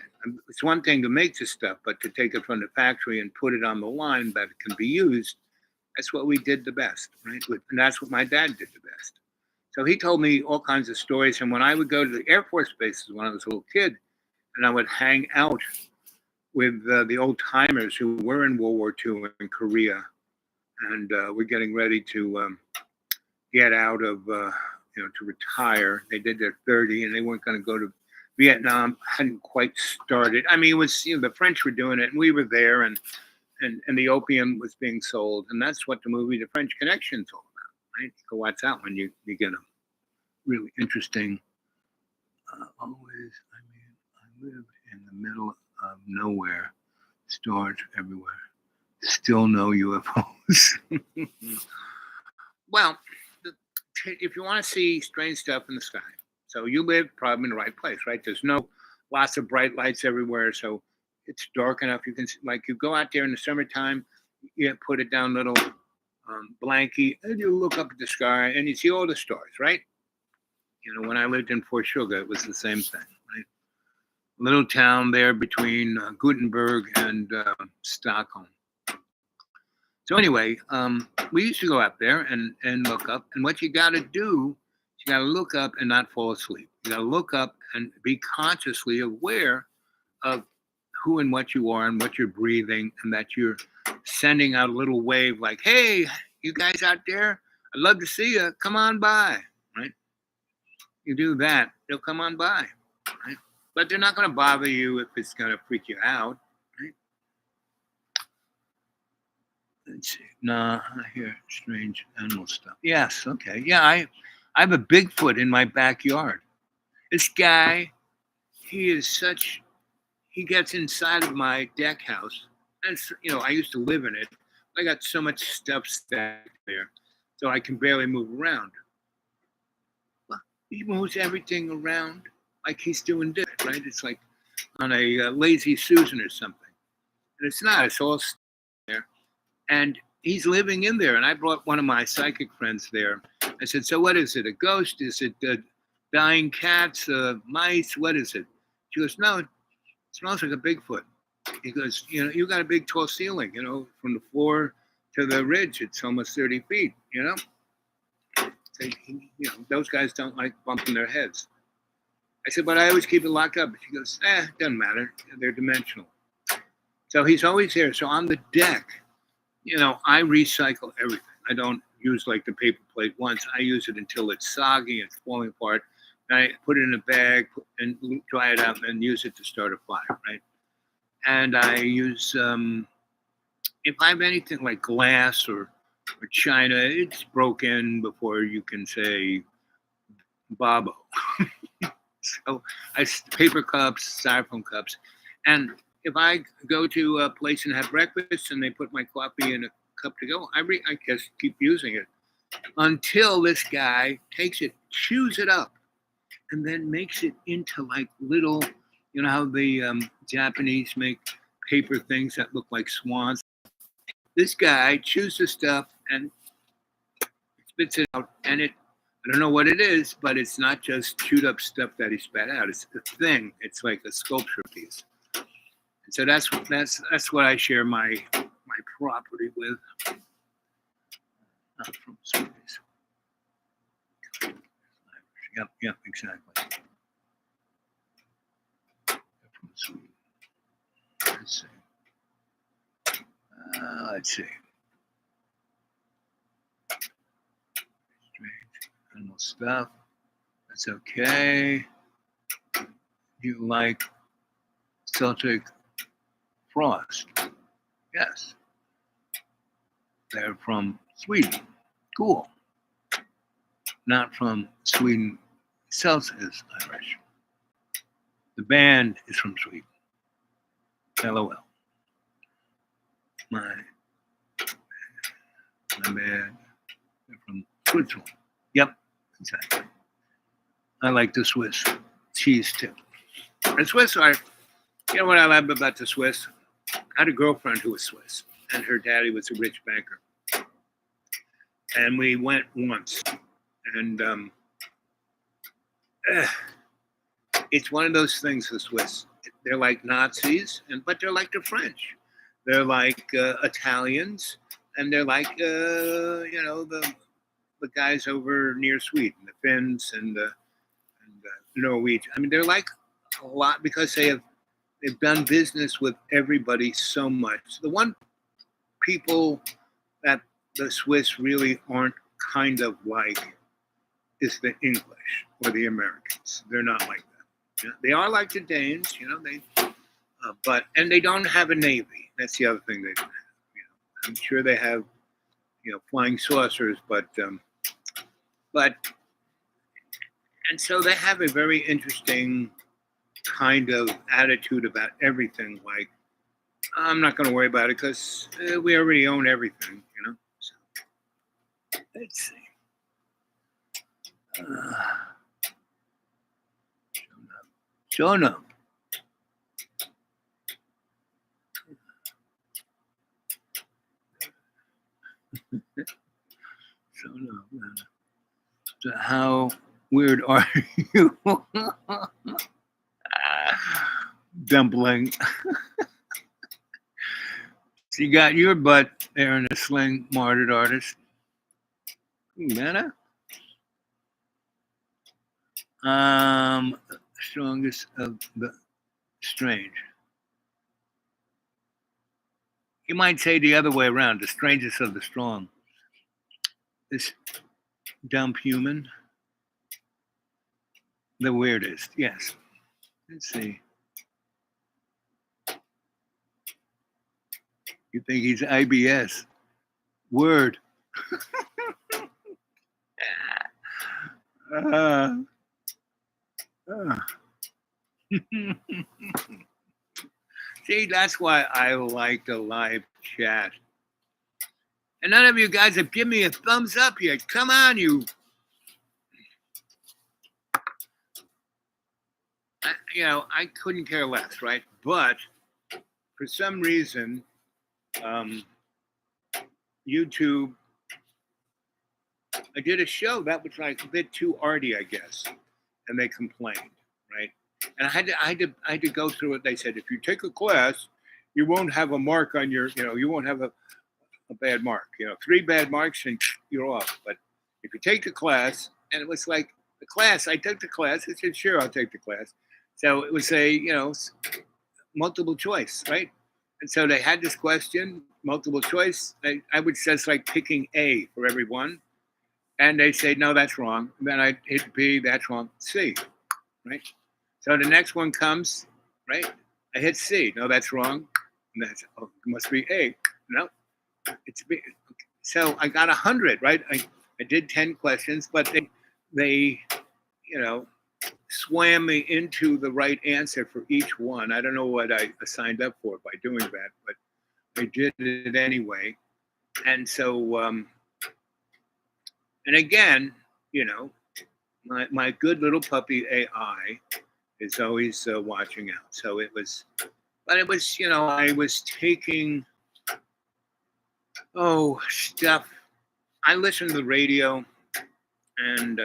It's one thing to make this stuff, but to take it from the factory and put it on the line that it can be used, that's what we did the best, right? And that's what my dad did the best. So he told me all kinds of stories. And when I would go to the Air Force bases when I was a little kid, and I would hang out with the old timers who were in World War II in Korea, and were getting ready to get out of, to retire. They did their 30, and they weren't going to go to Vietnam. Hadn't quite started. I mean, it was the French were doing it, and we were there, and the opium was being sold, and that's what the movie The French Connection is all about, right? You can watch that when you get a really interesting. Always, I live in the middle of nowhere, stars everywhere, still no UFOs. Well, if you want to see strange stuff in the sky, so you live probably in the right place, right? There's lots of bright lights everywhere, so it's dark enough. You can, like, you go out there in the summertime, you put it down little blankie, and you look up at the sky and you see all the stars, right? When I lived in Fort Sugar, it was the same thing, right? Little town there between Gutenberg and Stockholm. So anyway, we used to go out there and look up. And what you got to do, you got to look up and not fall asleep. You got to look up and be consciously aware of who and what you are and what you're breathing, and that you're sending out a little wave like, hey, you guys out there, I'd love to see you. Come on by, right? You do that, they'll come on by, right? But they're not going to bother you if it's going to freak you out, right? Let's see. Nah, I hear strange animal stuff. Yes, okay. Yeah, I have a Bigfoot in my backyard. This guy, he gets inside of my deck house. And, I used to live in it. I got so much stuff stacked there, so I can barely move around. Well, he moves everything around like he's doing this, right? It's like on a Lazy Susan or something. And it's not. It's all there. And he's living in there. And I brought one of my psychic friends there. I said, so what is it? A ghost? Is it dying cats, mice? What is it? She goes, no, it smells like a Bigfoot. He goes, you got a big tall ceiling, from the floor to the ridge, it's almost 30 feet, So, those guys don't like bumping their heads. I said, but I always keep it locked up. She goes, it doesn't matter. They're dimensional. So he's always there. So on the deck, I recycle everything. I don't use like the paper plate once. I use it until it's soggy and falling apart. And I put it in a bag and dry it out and use it to start a fire, right? And I use, if I have anything like glass or china, it's broken before you can say Bobo. So paper cups, styrofoam cups. And if I go to a place and have breakfast and they put my coffee in a cup to go, I just keep using it until this guy takes it, chews it up, and then makes it into like little You know how the Japanese make paper things that look like swans? This guy chews the stuff and spits it out, and I don't know what it is, but it's not just chewed up stuff that he spat out. It's a thing. It's like a sculpture piece. And so that's what I share my property with. Not from Sweeties. Yep, exactly. From Sweden. Let's see. Let's see. Strange animal stuff. That's okay. You like Celtic Frost? Yes. They're from Sweden. Cool. Not from Sweden. Celtic is Irish. The band is from Sweden. LOL. My band. They're from Switzerland. Yep, exactly. I like the Swiss cheese too. The Swiss are, you know what I love about the Swiss? I had a girlfriend who was Swiss, and her daddy was a rich banker. And we went once, and it's one of those things, the Swiss. They're like Nazis, but they're like the French. They're like Italians, and they're like, the guys over near Sweden, the Finns and the Norwegian. I mean, they're like a lot because they've done business with everybody so much. The one people that the Swiss really aren't kind of like is the English or the Americans. They're not like that. Yeah, they are like the Danes, and they don't have a navy. That's the other thing they don't have. I'm sure they have, flying saucers, but and so they have a very interesting kind of attitude about everything. Like, I'm not going to worry about it because we already own everything, So let's see. Shona. So how weird are you? Dumpling. So you got your butt there in a sling, martyred artist. Better. Strongest of the strange. You might say the other way around, the strangest of the strong. This dumb human. The weirdest, yes. Let's see. You think he's IBS? Word. See, that's why I like the live chat. And none of you guys have given me a thumbs up yet. Come on, you. I couldn't care less, right? But for some reason, YouTube, I did a show that was like a bit too arty, I guess, and they complained, right? And I had to go through it. They said, if you take a class, you won't have a mark on your, you won't have a bad mark. 3 bad marks and you're off. But if you take the class, and it was like the class, I took the class. I said, sure, I'll take the class. So it was a, multiple choice, right? And so they had this question, multiple choice. I would just like picking A for everyone. And they say, no, that's wrong. And then I hit B, that's wrong. C, right? So the next one comes, right? I hit C. No, that's wrong. And that's, it must be A. No, it's B. So I got 100, right? I did 10 questions, but they swam me into the right answer for each one. I don't know what I signed up for by doing that, but I did it anyway. And so, and again, my good little puppy AI is always watching out. So it was, but it was, I was taking, stuff. I listen to the radio, and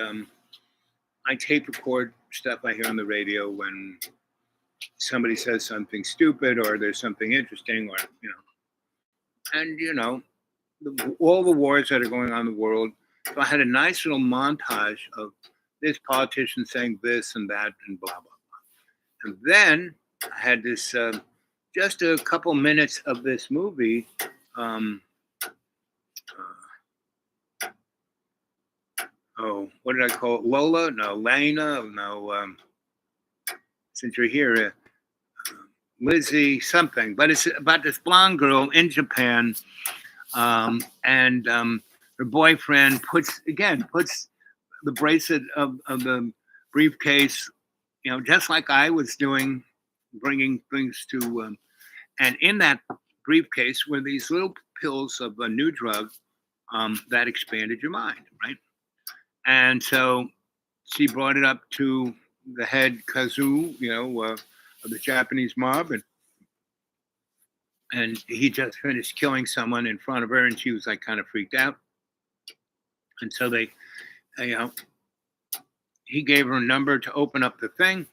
I tape record stuff I hear on the radio when somebody says something stupid or there's something interesting, or, and, all the wars that are going on in the world. So I had a nice little montage of this politician saying this and that and blah, blah, blah. And then I had this, just a couple minutes of this movie. What did I call it? Lola? No, Lena? No, since you're here, Lizzie something. But it's about this blonde girl in Japan, and her boyfriend puts the bracelet of the briefcase, just like I was doing, bringing things to, and in that briefcase were these little pills of a new drug that expanded your mind, right? And so she brought it up to the head kazu, of the Japanese mob, and he just finished killing someone in front of her, and she was like kind of freaked out. And so he gave her a number to open up the thing,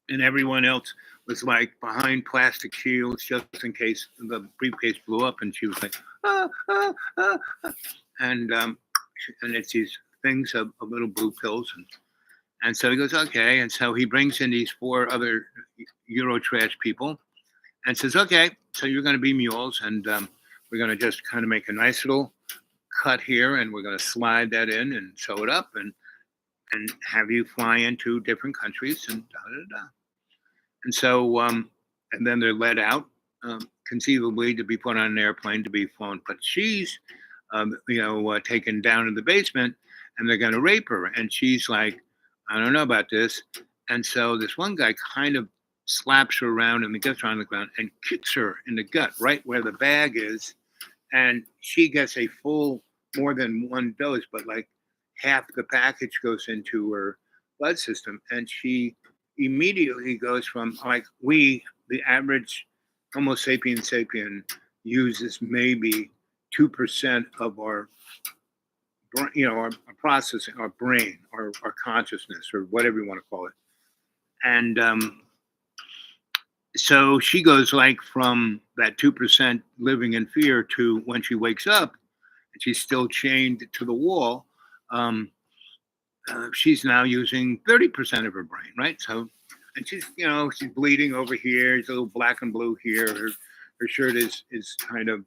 and everyone else was like behind plastic shields just in case the briefcase blew up, and she was like, ah, ah, ah, ah. And it's these things of little blue pills, and so he goes, okay, and so he brings in these 4 other Eurotrash people, and says, okay, so you're going to be mules, and we're going to just kind of make a nice little cut here, and we're going to slide that in and sew it up, and have you fly into different countries, and da da da. And so, and then they're let out, conceivably to be put on an airplane to be flown. But she's, taken down in the basement, and they're going to rape her. And she's like, I don't know about this. And so this one guy kind of slaps her around and gets her on the ground and kicks her in the gut, right where the bag is. And she gets a full, more than one dose, but like half the package goes into her blood system. And she immediately goes from, like, the average Homo sapiens sapien uses maybe 2% of our, our processing, our brain, our consciousness, or whatever you want to call it. And so she goes like from that 2% living in fear to when she wakes up and she's still chained to the wall, she's now using 30% of her brain, right? So, and she's bleeding over here. It's a little black and blue here. Her shirt is kind of,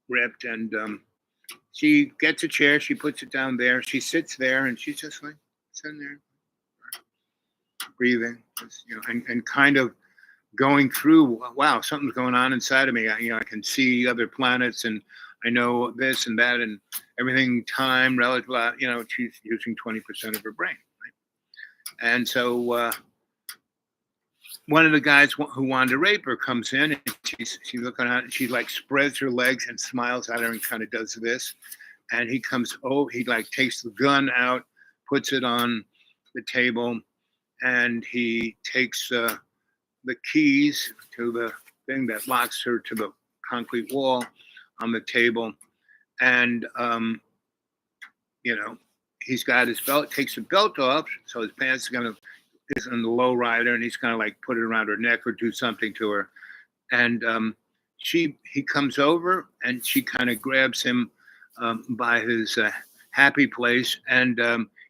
ripped, and she gets a chair. She puts it down there. She sits there, and she's just like sitting there, breathing, and kind of going through. Wow, something's going on inside of me. I can see other planets, and I know this and that, and everything. Time, relative. She's using 20% of her brain, right? And so one of the guys who wanted to rape her comes in, and she's looking at it, and she like spreads her legs and smiles at her and kind of does this. And he comes over, he like takes the gun out, puts it on the table, and he takes the keys to the thing that locks her to the concrete wall on the table. And, he's got his belt, takes the belt off, so his pants is in the low rider, and he's kind of like put it around her neck or do something to her. And he comes over, and she kind of grabs him by his happy place, and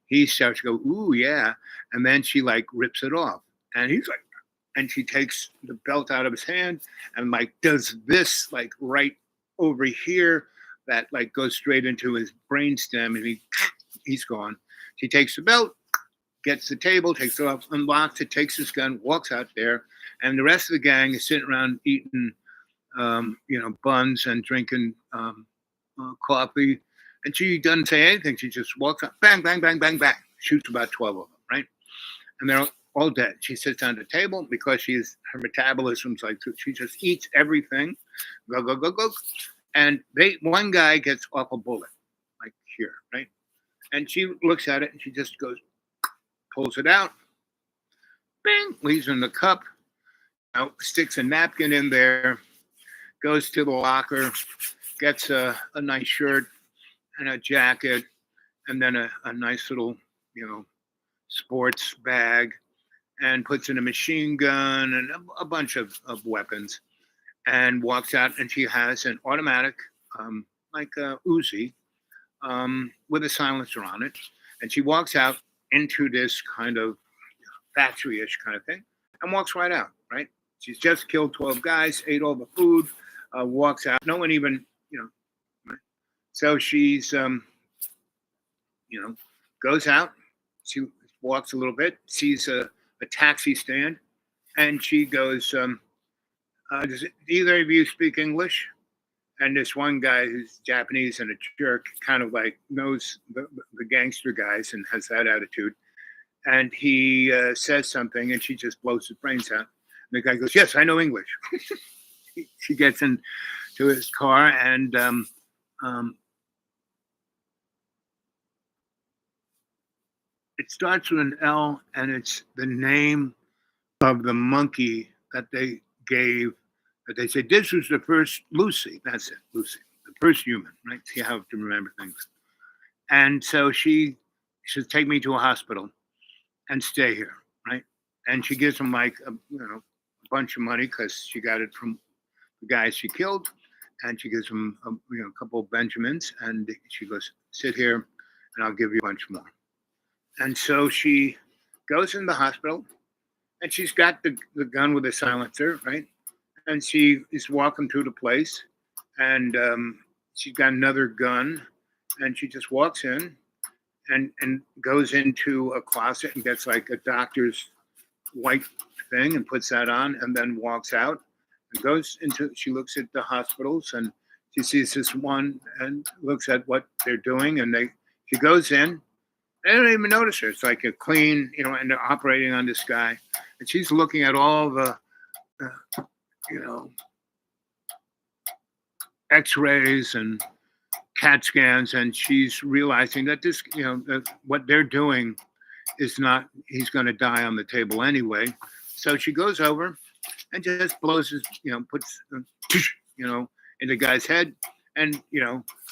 he starts to go, ooh, yeah. And then she like rips it off, and he's like, and she takes the belt out of his hand and like does this like right over here that like goes straight into his brainstem, and he's gone. She takes the belt, gets the table, takes it off, unlocks it, takes his gun, walks out there, and the rest of the gang is sitting around eating, buns and drinking coffee, and she doesn't say anything. She just walks up, bang, bang, bang, bang, bang, shoots about 12 of them, right? And they're all dead. She sits down at the table because her metabolism's like, she just eats everything, go, go, go, go. And one guy gets off a bullet, like here, right? And she looks at it and she just goes, pulls it out, bing, leaves it in the cup, sticks a napkin in there, goes to the locker, gets a nice shirt and a jacket, and then a nice little, sports bag, and puts in a machine gun and a bunch of weapons, and walks out. And she has an automatic, like a Uzi, with a silencer on it. And she walks out into this kind of factory-ish kind of thing and walks right out, right? She's just killed 12 guys, ate all the food, walks out. No one even, right? So she's, goes out. She walks a little bit, sees a taxi stand, and she goes, does either of you speak English? And this one guy who's Japanese and a jerk kind of like knows the gangster guys and has that attitude. And he says something, and she just blows his brains out. And the guy goes, "Yes, I know English." She gets into his car, and it starts with an L, and it's the name of the monkey that they gave. That they said this was the first Lucy. That's it, Lucy, the first human. Right? You have to remember things. And so she says, "Take me to a hospital and stay here." Right? And she gives him like a bunch of money because she got it from the guys she killed, and she gives him a couple of Benjamins, and she goes, "Sit here, and I'll give you a bunch more." And so she goes in the hospital, and she's got the gun with a silencer, right? And she is walking through the place, and she's got another gun, and she just walks in and goes into a closet and gets like a doctor's white thing and puts that on, and then walks out and goes into, she looks at the hospitals, and she sees this one and looks at what they're doing, and she goes in. They don't even notice her. It's like a clean, and they're operating on this guy. And she's looking at all the, x-rays and CAT scans, and she's realizing that this, that what they're doing is not, he's going to die on the table anyway. So she goes over and just blows his, puts, in the guy's head, and,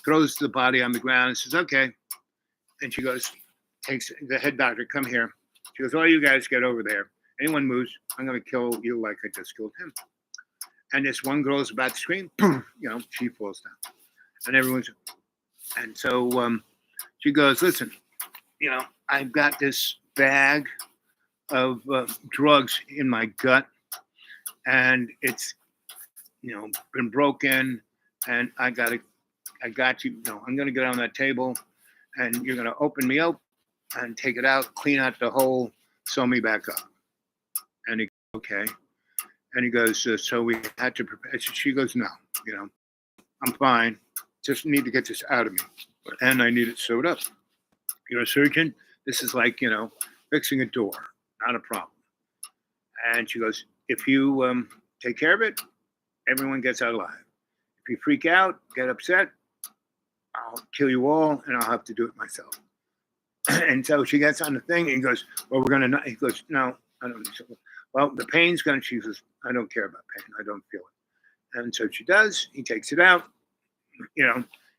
throws the body on the ground and says, "Okay." And she goes, takes the head doctor, "Come here." She goes, "All you guys get over there. Anyone moves, I'm going to kill you like I just killed him." And this one girl is about to scream, she falls down. And everyone's, and so she goes, "Listen, I've got this bag of drugs in my gut, and it's, been broken, and I got you, I'm going to get on that table, and you're going to open me up and take it out, clean out the hole, sew me back up." And he goes, "Okay." And he goes, "So we had to prepare." She goes, "No, I'm fine. Just need to get this out of me. And I need it sewed up. You're a surgeon. This is like, fixing a door. Not a problem." And she goes, "If you take care of it, everyone gets out alive. If you freak out, get upset, I'll kill you all, and I'll have to do it myself." And so she gets on the thing, and he goes, "Well, we're going to," he goes, "No, I don't." "Well, the pain's going to," she says, "I don't care about pain. I don't feel it." And so she does. He takes it out.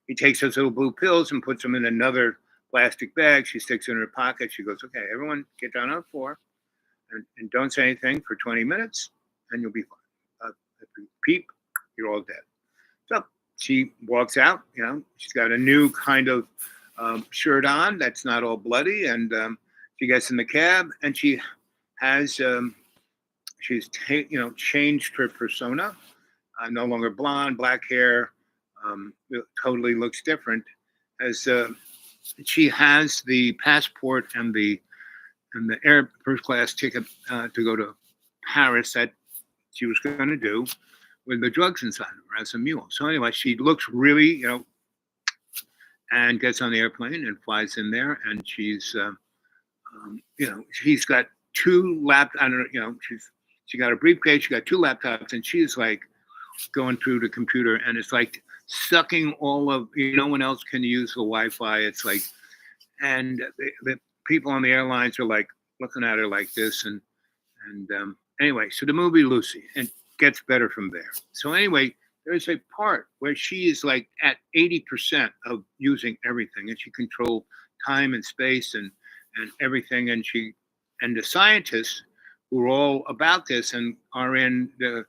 He takes those little blue pills and puts them in another plastic bag. She sticks it in her pocket. She goes, "Okay, everyone get down on the floor and don't say anything for 20 minutes, and you'll be fine. If you peep, you're all dead." So she walks out. She's got a new kind of shirt on that's not all bloody, and she gets in the cab, and she has changed her persona. No longer blonde, black hair, totally looks different. As she has the passport and the air first class ticket to go to Paris that she was going to do with the drugs inside of her as a mule. So anyway, she looks really, and gets on the airplane and flies in there, and she's, she's got two I don't know, she got a briefcase, she got two laptops, and she's like going through the computer, and it's like sucking all of, no one else can use the Wi-Fi. It's like, and the people on the airlines are like looking at her like this, and anyway, so the movie Lucy, and gets better from there. So anyway, there's a part where she is like at 80% of using everything, and she controls time and space and everything, and the scientists who are all about this and are in the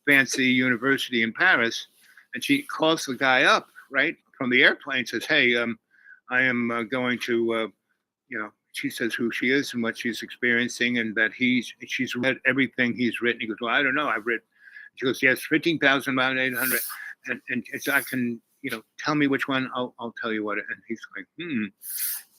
fancy university in Paris, and she calls the guy up right from the airplane, says, "Hey, I am going to." She says who she is and what she's experiencing, and that she's read everything he's written. He goes, "Well, I don't know. I've read." She goes, "Yes, 15,800, and so I can, tell me which one. I'll tell you what." And he's like, "Hmm."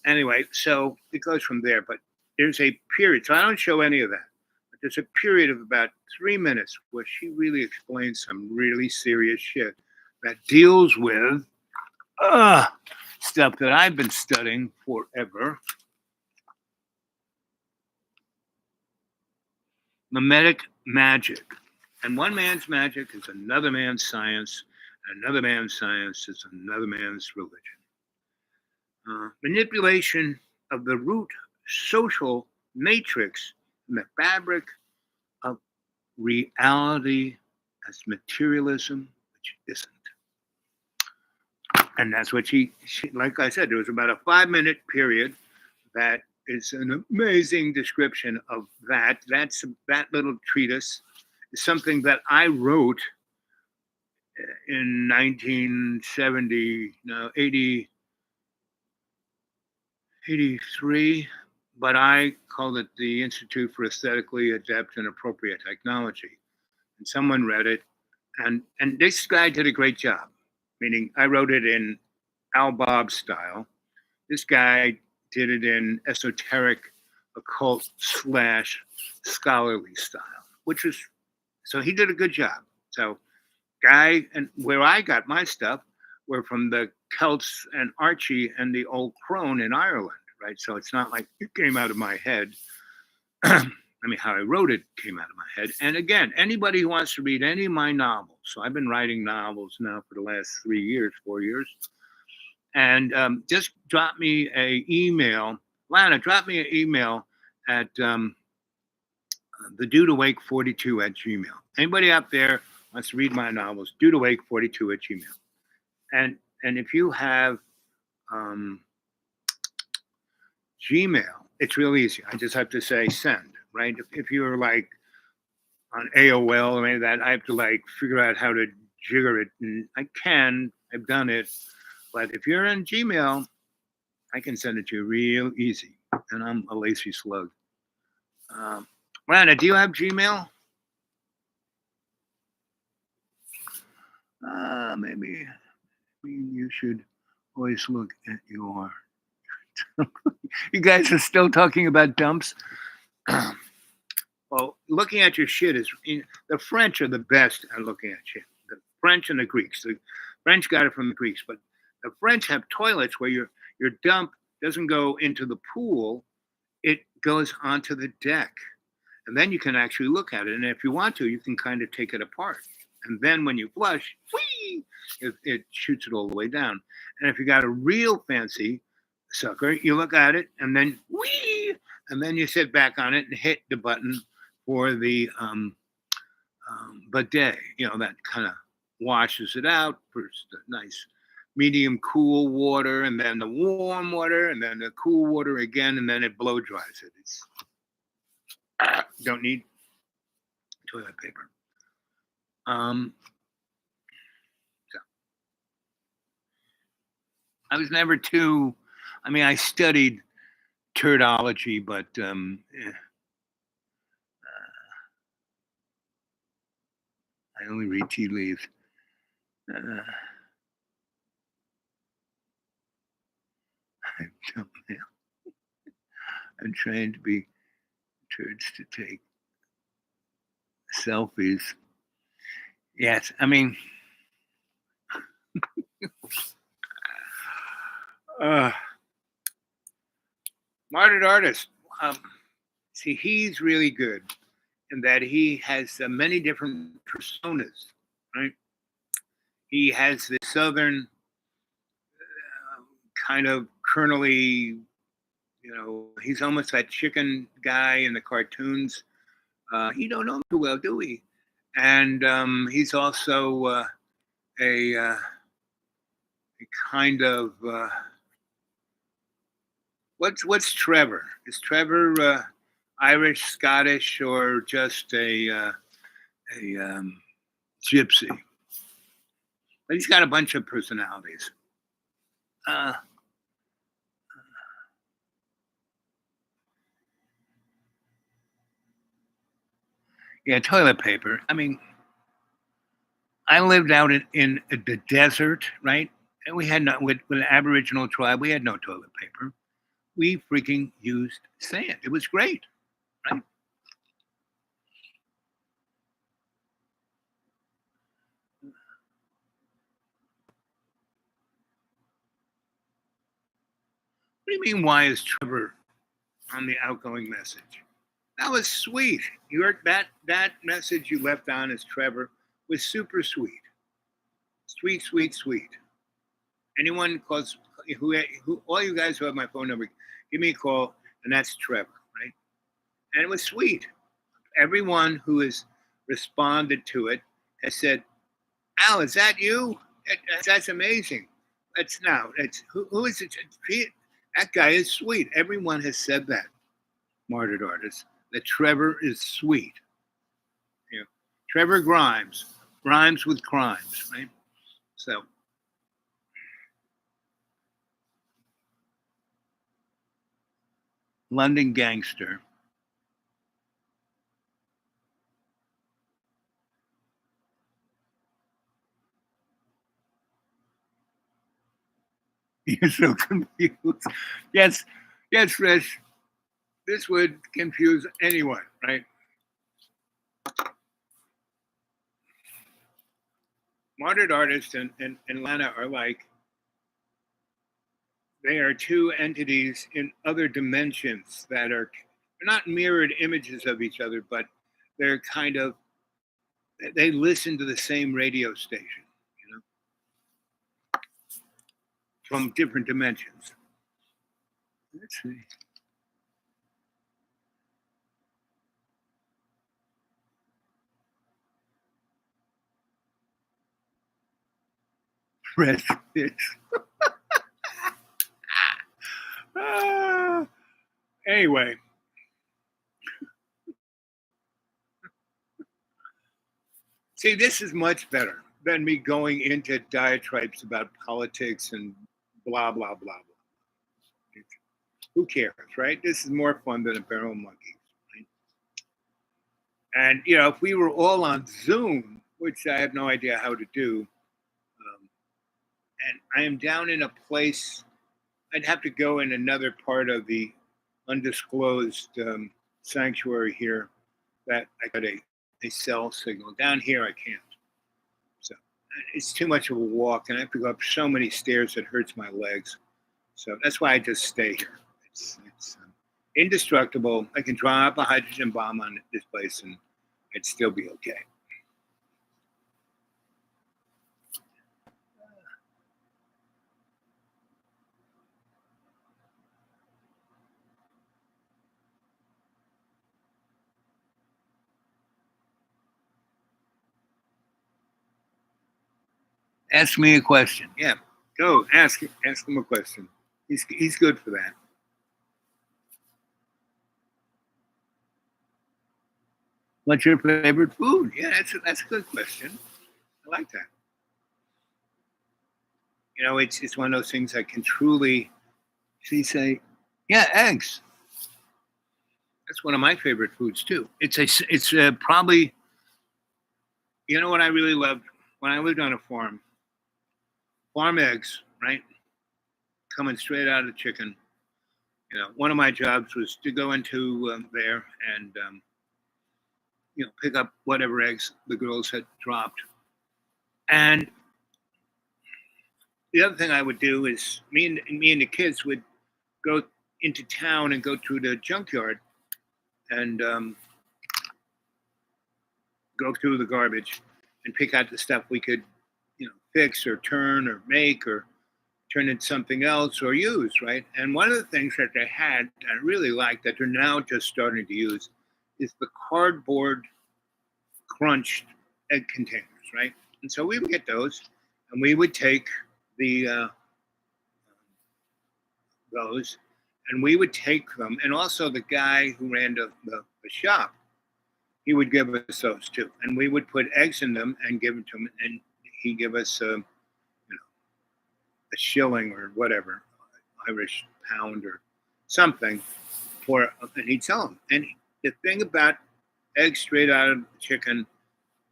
Anyway, so it goes from there. But there's a period. So I don't show any of that. But there's a period of about 3 minutes where she really explains some really serious shit that deals with stuff that I've been studying forever. Mimetic magic. And one man's magic is another man's science, and another man's science is another man's religion. Manipulation of the root social matrix and the fabric of reality as materialism, which isn't. And that's what she, like I said, there was about a 5-minute period that is an amazing description of that. That little treatise is something that I wrote in 1970, no, 83, but I called it the Institute for Aesthetically Adept and Appropriate Technology. And someone read it, and this guy did a great job, meaning I wrote it in Al Bob style. This guy did it in esoteric, occult / scholarly style, which was, so he did a good job. So guy, and where I got my stuff were from the Celts and Archie and the old crone in Ireland, right? So it's not like it came out of my head. I mean, how I wrote it came out of my head. And again, anybody who wants to read any of my novels, so I've been writing novels now for the last 4 years, and just drop me an email. Lana, drop me an email at thedudewake42@gmail. Anybody out there wants to read my novels, dudewake42@gmail. And if you have Gmail, it's real easy. I just have to say send, right? If you're like on AOL or any of that, I have to like figure out how to jigger it. And I can, I've done it. But if you're in Gmail, I can send it to you real easy. And I'm a lazy slug. Rana, do you have Gmail? Maybe you should always look at your. You guys are still talking about dumps. Well, looking at your shit is, the French are the best at looking at shit. The French and the Greeks. The French got it from the Greeks, but the French have toilets where your dump doesn't go into the pool; it goes onto the deck, and then you can actually look at it. And if you want to, you can kind of take it apart. And then when you flush, whee, it shoots it all the way down. And if you got a real fancy sucker, you look at it and then whee, and then you sit back on it and hit the button for the bidet. That kind of washes it out. First, the nice medium cool water, and then the warm water, and then the cool water again, and then it blow dries it. It's don't need toilet paper. So I was never too. I mean, I studied turdology, but I only read tea leaves. I'm trying to be turds to take selfies. Yes, I mean, Martyred Artist. See, he's really good in that he has many different personas, right? He has the southern kind of kernely He's almost that chicken guy in the cartoons. You don't know him too well, do we? And he's also a kind of what's Trevor? Is Trevor Irish, Scottish, or just a gypsy? But he's got a bunch of personalities. Uh, yeah, toilet paper. I mean, I lived out in the desert, right? And we had with an Aboriginal tribe, we had no toilet paper. We freaking used sand. It was great, right? What do you mean? Why is Trevor on the outgoing message? That was sweet. That message you left on as Trevor was super sweet, sweet, sweet, sweet. Anyone calls who all you guys who have my phone number, give me a call, and that's Trevor, right? And it was sweet. Everyone who has responded to it has said, "Al, is that you? That's amazing." That's now. It's who is it? That guy is sweet. Everyone has said that. Martyred artist. That Trevor is sweet. You know, Trevor Grimes, rhymes with crimes, right? So, London gangster. You're so confused. Yes, yes, Rich. This would confuse anyone, right? Martyred artists and Lana are like, they are two entities in other dimensions that are, they're not mirrored images of each other, but they're kind of, they listen to the same radio station, you know, from different dimensions. Let's see. Press this. Ah, anyway, see, this is much better than me going into diatribes about politics and blah, blah, blah, blah. Who cares, right? This is more fun than a barrel of monkeys, right? And, if we were all on Zoom, which I have no idea how to do, and I am down in a place, I'd have to go in another part of the undisclosed sanctuary here that I got a cell signal. Down here, I can't. So it's too much of a walk, and I have to go up so many stairs that hurts my legs. So that's why I just stay here. It's indestructible. I can drop a hydrogen bomb on this place, and I'd still be okay. Ask me a question. Yeah, go ask him. Ask him a question. He's good for that. What's your favorite food? Yeah, that's a good question. I like that. It's one of those things that can truly. She say, yeah, eggs. That's one of my favorite foods too. It's probably what I really loved when I lived on a farm. Farm eggs, right? Coming straight out of the chicken. One of my jobs was to go into there and pick up whatever eggs the girls had dropped. And the other thing I would do is me and the kids would go into town and go to the junkyard and go through the garbage and pick out the stuff we could, fix or turn or make or turn into something else or use, right? And one of the things that they had I really like that they're now just starting to use is the cardboard crunched egg containers, right? And so we would get those, and we would take the those, and we would take them, and also the guy who ran the shop, he would give us those too, and we would put eggs in them and give them to him, and he'd give us a shilling or whatever, Irish pound or something for, and he'd sell them. And the thing about eggs straight out of the chicken,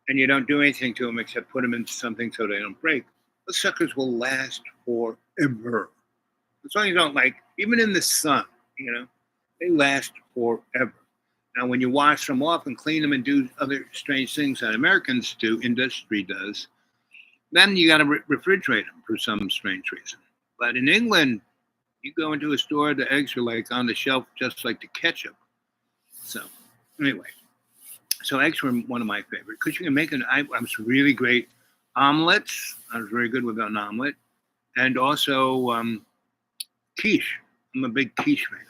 and you don't do anything to them except put them into something so they don't break, those suckers will last forever. As long as you don't, like, even in the sun, they last forever. Now, when you wash them off and clean them and do other strange things that Americans do, industry does, then you got to refrigerate them for some strange reason. But in England, you go into a store, the eggs are like on the shelf, just like the ketchup. So, anyway, so eggs were one of my favorite because you can make I was really great omelets. I was very good with an omelet, and also quiche. I'm a big quiche fan.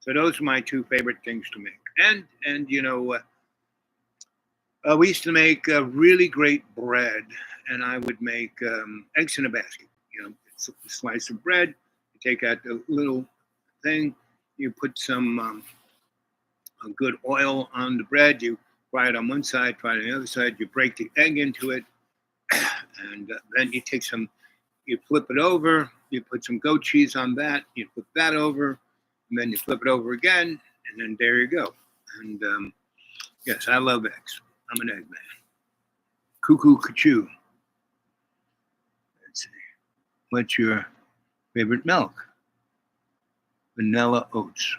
So those are my two favorite things to make. And we used to make really great bread, and I would make eggs in a basket. It's a slice of bread. You take out the little thing. You put some good oil on the bread. You fry it on one side, fry it on the other side. You break the egg into it, and then you take some. You flip it over. You put some goat cheese on that. You flip that over, and then you flip it over again, and then there you go. And yes, I love eggs. I'm an egg man. Cuckoo Cachoo. Let's see. What's your favorite milk? Vanilla oats.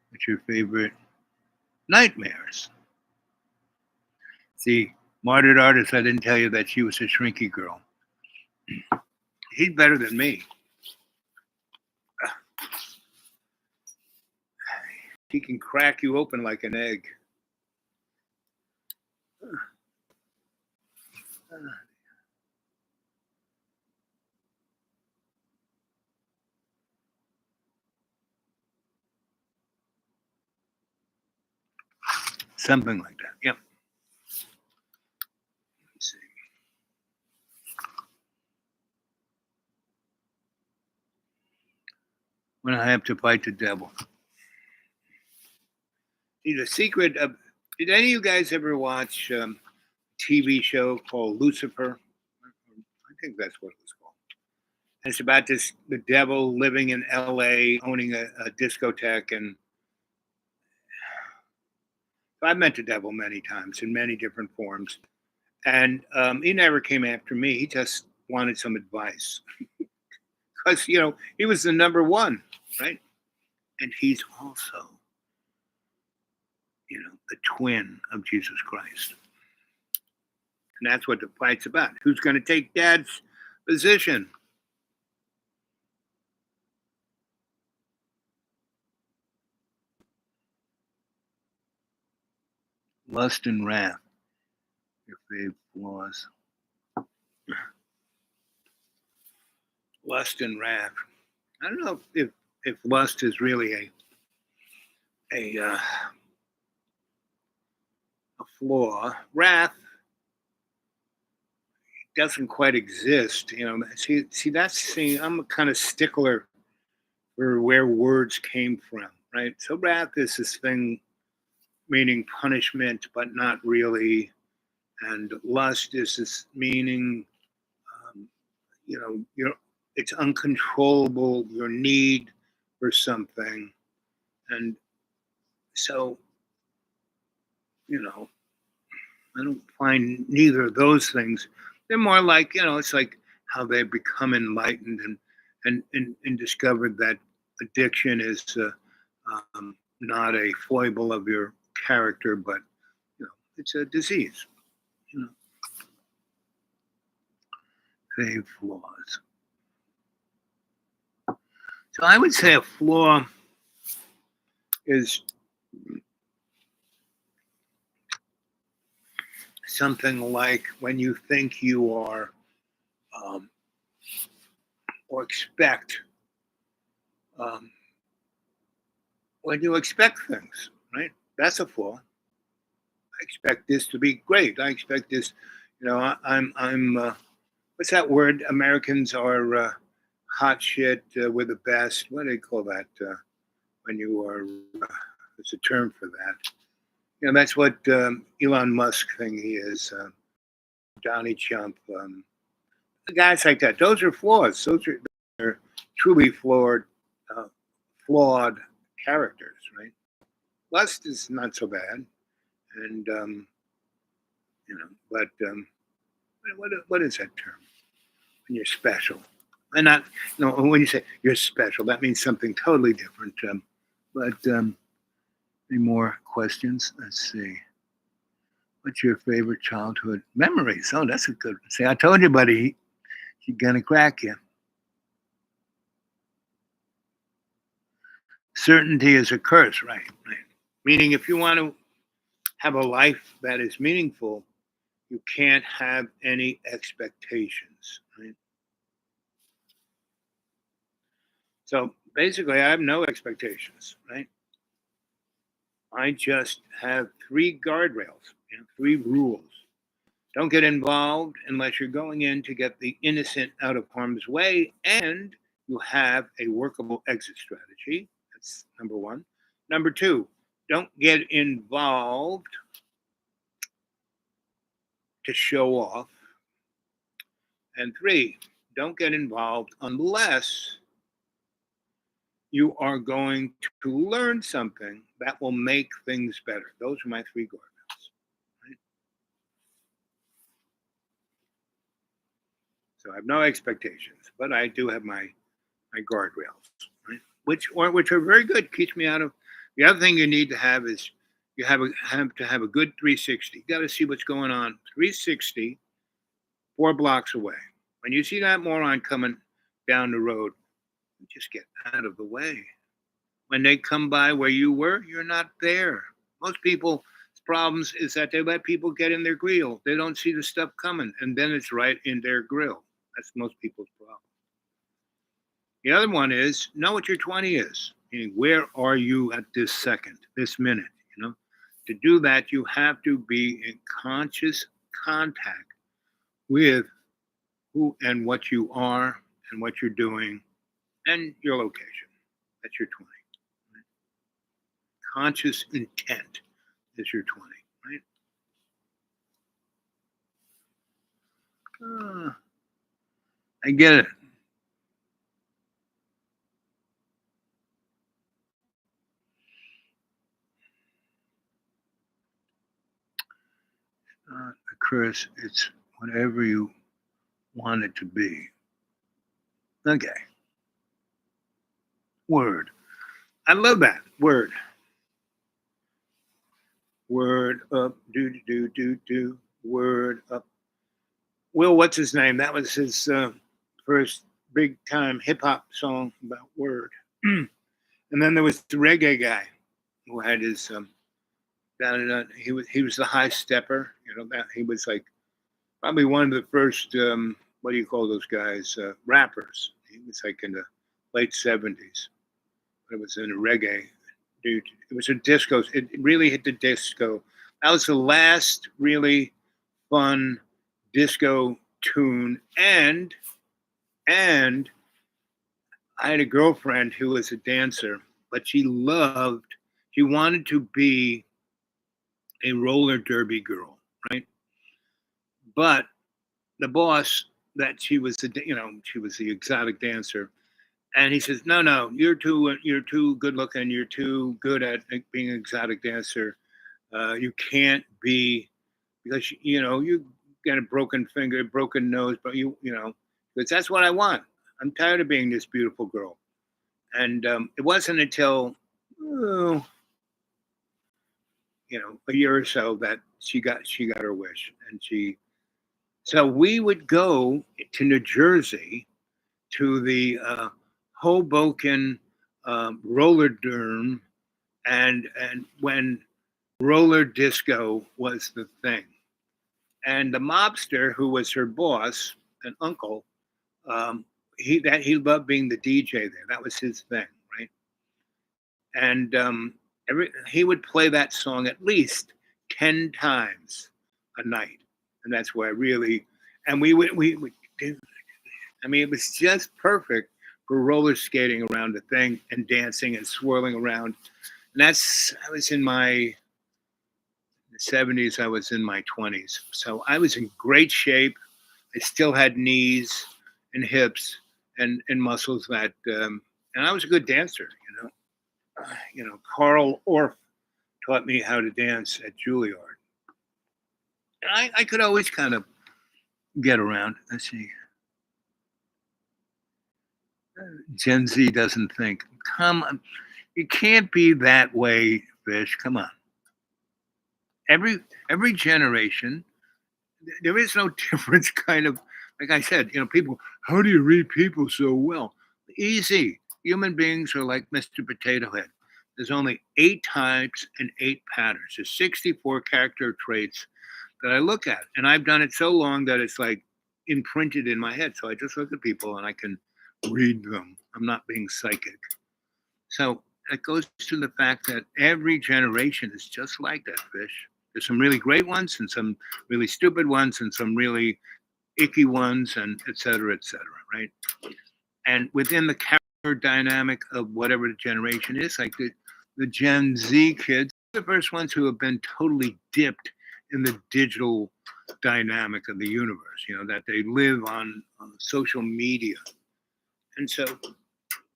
What's your favorite nightmares? See, Martyred Artist, I didn't tell you that she was a shrinky girl. He's better than me. He can crack you open like an egg. Something like that. Yep. Let's see. When I have to fight the devil. See, the secret of. Did any of you guys ever watch a TV show called Lucifer? I think that's what it was called. And it's about the devil living in LA, owning a discotheque. And I've met the devil many times in many different forms. And he never came after me. He just wanted some advice. Because, he was the number one, right? And he's also, the twin of Jesus Christ. And that's what the fight's about. Who's going to take Dad's position? Lust and wrath. Your fave flaws. Lust and wrath. I don't know if lust is really a flaw. Wrath doesn't quite exist. See, I'm a kind of stickler for where words came from, right? So wrath is this thing meaning punishment, but not really. And lust is this meaning, it's uncontrollable, your need for something. And so, I don't find neither of those things. They're more like, it's like how they become enlightened and discovered that addiction is not a foible of your character, but it's a disease. Fave flaws. So I would say a flaw is something like when you think you are um, or expect um, when you expect things, right? That's a flaw. I expect this to be great. I expect this. I'm. What's that word? Americans are hot shit. We're the best. What do they call that? When you are, there's a term for that. That's what Elon Musk thing he is. Donnie Chump. Guys like that. Those are flaws. They're truly uh, flawed characters, right? Lust is not so bad, and but what is that term? When you're special, and not when you say you're special, that means something totally different. But any more questions? Let's see. What's your favorite childhood memories? Oh, that's a good one. See, I told you, buddy, he's gonna crack you. Certainty is a curse, right? Right. Meaning, if you want to have a life that is meaningful, you can't have any expectations, right? So basically, I have no expectations, right? I just have three guardrails, three rules. Don't get involved unless you're going in to get the innocent out of harm's way, and you have a workable exit strategy. That's number one. Number two, don't get involved to show off. And three, don't get involved unless you are going to learn something that will make things better. Those are my three guardrails. Right? So I have no expectations, but I do have my guardrails, right? Which are very good. Keeps me out of. The other thing you need to have is you have to have a good 360. You got to see what's going on 360, 4 blocks away. When you see that moron coming down the road, just get out of the way. When they come by where you were, you're not there. Most people's problems is that they let people get in their grill. They don't see the stuff coming, and then it's right in their grill. That's most people's problem. The other one is know what your 20 is. Meaning, where are you at this second, this minute? To do that, you have to be in conscious contact with who and what you are and what you're doing and your location. That's your 20. Right? Conscious intent is your 20, right? I get it. Chris, it's whatever you want it to be. Okay. Word. I love that. Word. Word up. Do. Word up. Will, what's his name? That was his first big time hip hop song about word. And then there was the reggae guy who had his he was the high stepper. That he was like probably one of the first what do you call those guys rappers. He was like in the late 70s. But it was in a reggae. Dude, it was a disco. It really hit the disco. That was the last really fun disco tune. And I had a girlfriend who was a dancer, but she wanted to be a roller derby girl, right? But the boss that she was the exotic dancer, and he says, no, you're too good looking, you're too good at being an exotic dancer. You can't be because you get a broken finger, broken nose, but because that's what I want. I'm tired of being this beautiful girl. And it wasn't until oh, a year or so that she got her wish, and so we would go to New Jersey to the Hoboken roller derm, and when roller disco was the thing, And the mobster who was her boss, an uncle, um, he loved being the DJ there. That was his thing, right? And he would play that song at least 10 times a night, and that's where I really and we I mean, it was just perfect for roller skating around the thing and dancing and swirling around. And I was in my 70s, I was in my 20s. So I was in great shape. I still had knees and hips and muscles and I was a good dancer, you know. Carl Orff taught me how to dance at Juilliard. And I could always kind of get around. Let's see. Gen Z doesn't think. Come on. You can't be that way, Fish. Come on. Every every generation, there is no difference. Kind of like I said, people. How do you read people so well? Easy. Human beings are like Mr. Potato Head. There's only 8 types and 8 patterns. There's 64 character traits that I look at, and I've done it so long that it's like imprinted in my head. So I just look at people and I can read them. I'm not being psychic. So it goes to the fact that every generation is just like that, Fish. There's some really great ones and some really stupid ones and some really icky ones and et cetera, right? And within the character dynamic of whatever the generation is, like the Gen Z kids, the first ones who have been totally dipped in the digital dynamic of the universe, that they live on social media. And so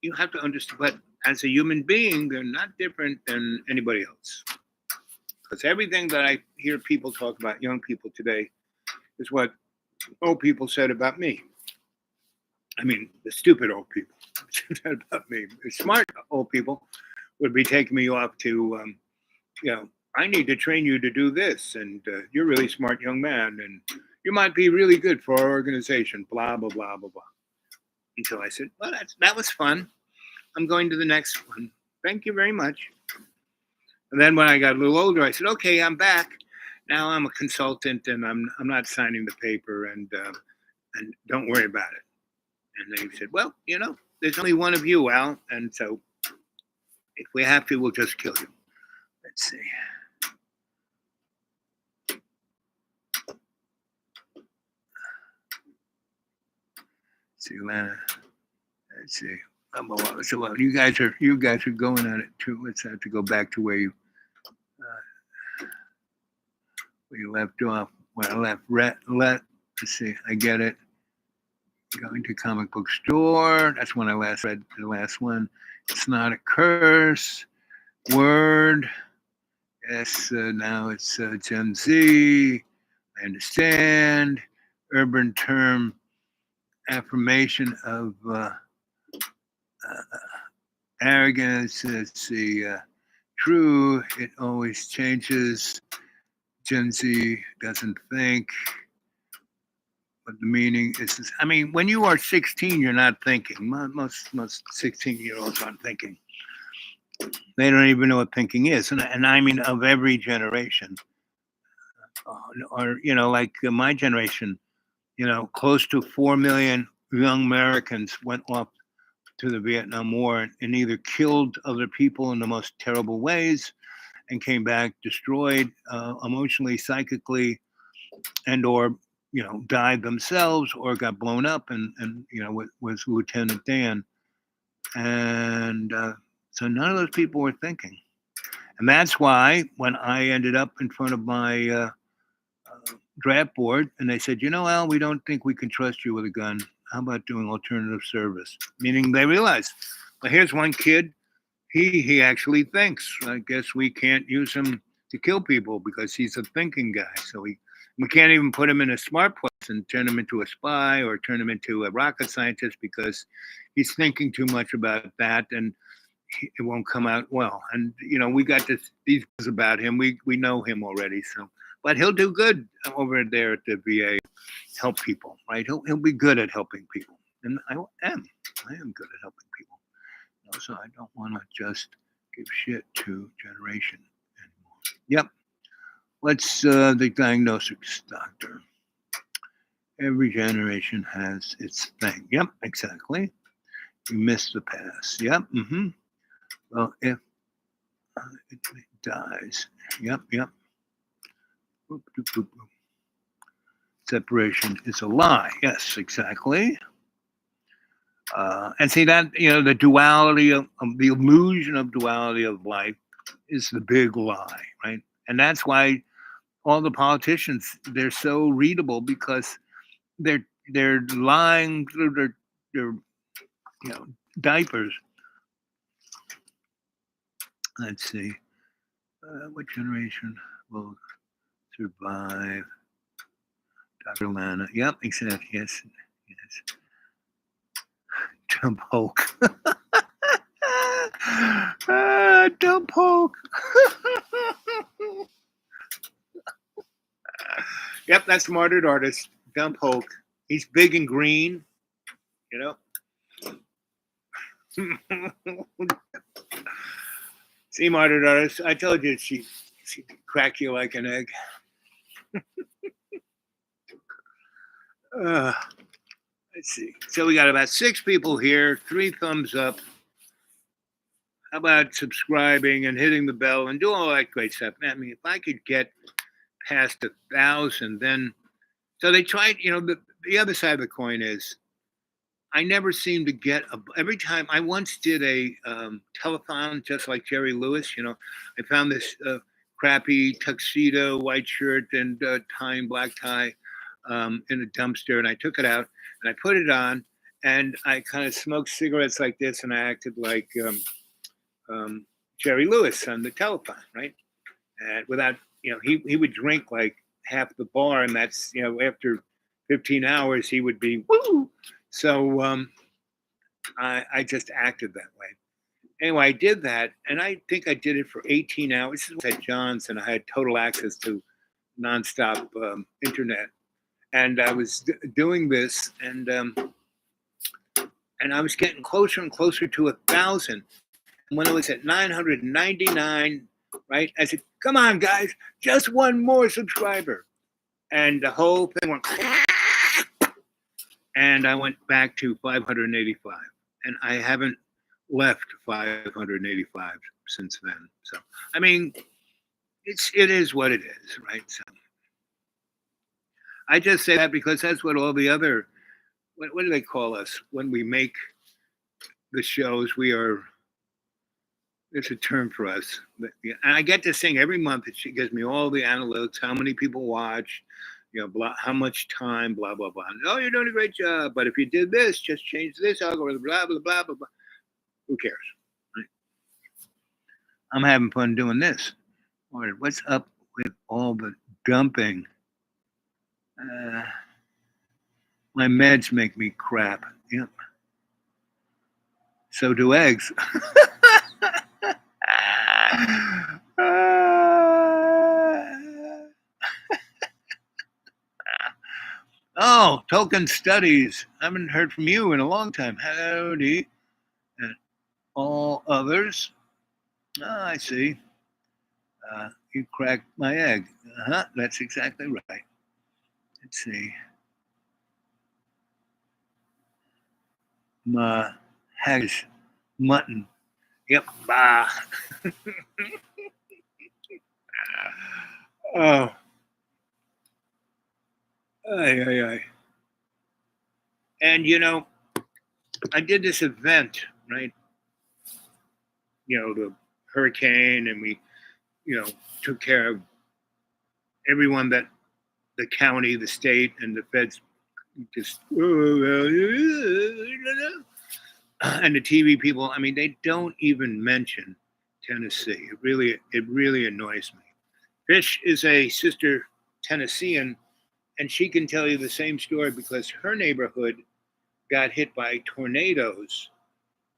you have to understand, but as a human being, they're not different than anybody else. Because everything that I hear people talk about, young people today, is what old people said about me. I mean, the stupid old people said about me. The smart old people would be taking me off to, I need to train you to do this, and you're a really smart young man, and you might be really good for our organization, blah, blah, blah, blah, blah. Until I said, well, that was fun. I'm going to the next one. Thank you very much. And then when I got a little older, I said, okay, I'm back. Now I'm a consultant, and I'm not signing the paper, and don't worry about it. And they said, well, there's only one of you, Al, and so if we have to, we'll just kill you. Let's see. See, Lana. Let's see. So you guys are going at it too. Let's have to go back to where you left off. Where I left. Let's see. I get it. Going to comic book store. That's when I last read the last one. It's not a curse. Word. Yes. Now it's Gen Z. I understand. Urban term. Affirmation of arrogance. Let's see. True. It always changes. Gen Z doesn't think. But the meaning is, I mean, when you are 16, you're not thinking. Most 16-year-olds aren't thinking. They don't even know what thinking is. And I mean, of every generation. Or, like my generation, close to 4 million young Americans went off to the Vietnam War and either killed other people in the most terrible ways and came back destroyed emotionally, psychically, and or died themselves or got blown up and was Lieutenant Dan. And so none of those people were thinking. And that's why when I ended up in front of my draft board and they said, Al, we don't think we can trust you with a gun. How about doing alternative service? Meaning they realized, well, here's one kid. He actually thinks. I guess we can't use him to kill people because he's a thinking guy. So we can't even put him in a smart place and turn him into a spy or turn him into a rocket scientist because he's thinking too much about that and it won't come out well. And we got these about him. We know him already. So, but he'll do good over there at the VA, help people, right? He'll be good at helping people, and I am good at helping people. So I don't want to just give shit to generation anymore. Yep. What's the diagnostics doctor? Every generation has its thing. Yep, exactly. You missed the past. Yep. Mm-hmm. Well, if it dies. Yep. Yep. Boop, boop, boop, boop. Separation is a lie. Yes, exactly. And see that, the duality of the illusion of duality of life is the big lie, right? And that's why all the politicians, they're so readable, because they're they're lying through their diapers. Let's see, what generation will survive? Dr. Lana. Yep, exactly. Yes, yes. Dump Hulk. Dump Hulk. Yep, that's Martyred Artist. Dump Hulk. He's big and green, you know. See, Martyred Artist, I told you she crack you like an egg. Let's see. So we got about 6 people here, 3 thumbs up. How about subscribing and hitting the bell and doing all that great stuff? I mean, if I could get past 1,000, then so they tried. The other side of the coin is I never seem to get every time. I once did a telethon just like Jerry Lewis. I found this crappy tuxedo, white shirt, and tie and black tie in a dumpster, and I took it out and I put it on, and I kind of smoked cigarettes like this, and I acted like Jerry Lewis on the telethon, right? And without, he would drink like half the bar, and that's, after 15 hours, he would be woo. So I just acted that way. Anyway, I did that, and I think I did it for 18 hours. This was at John's, and I had total access to nonstop internet, and I was doing this, and I was getting closer and closer to 1,000. And when it was at 999, right, I said, "Come on, guys, just one more subscriber," and the whole thing went. And I went back to 585, and I haven't left 585 since then. So, I mean, it is what it is, right? So, I just say that because that's what all the other, what do they call us when we make the shows? There's a term for us, and I get this thing every month. She gives me all the analytics, how many people watch, how much time, blah, blah, blah. Oh, you're doing a great job. But if you did this, just change this algorithm, blah, blah, blah, blah, blah. Who cares? Right? I'm having fun doing this. What's up with all the dumping? My meds make me crap. Yep. So do eggs. Oh, Token Studies. I haven't heard from you in a long time. Howdy. And all others. Oh, I see. You cracked my egg. That's exactly right. Let's see. My haggis mutton. Yep. Bah. Oh. Ay, ay, ay. And I did this event, right? The hurricane, and we, took care of everyone that the county, the state, and the feds just and the TV people. I mean, they don't even mention Tennessee. It really annoys me. Fish is a sister Tennessean, and she can tell you the same story because her neighborhood got hit by tornadoes.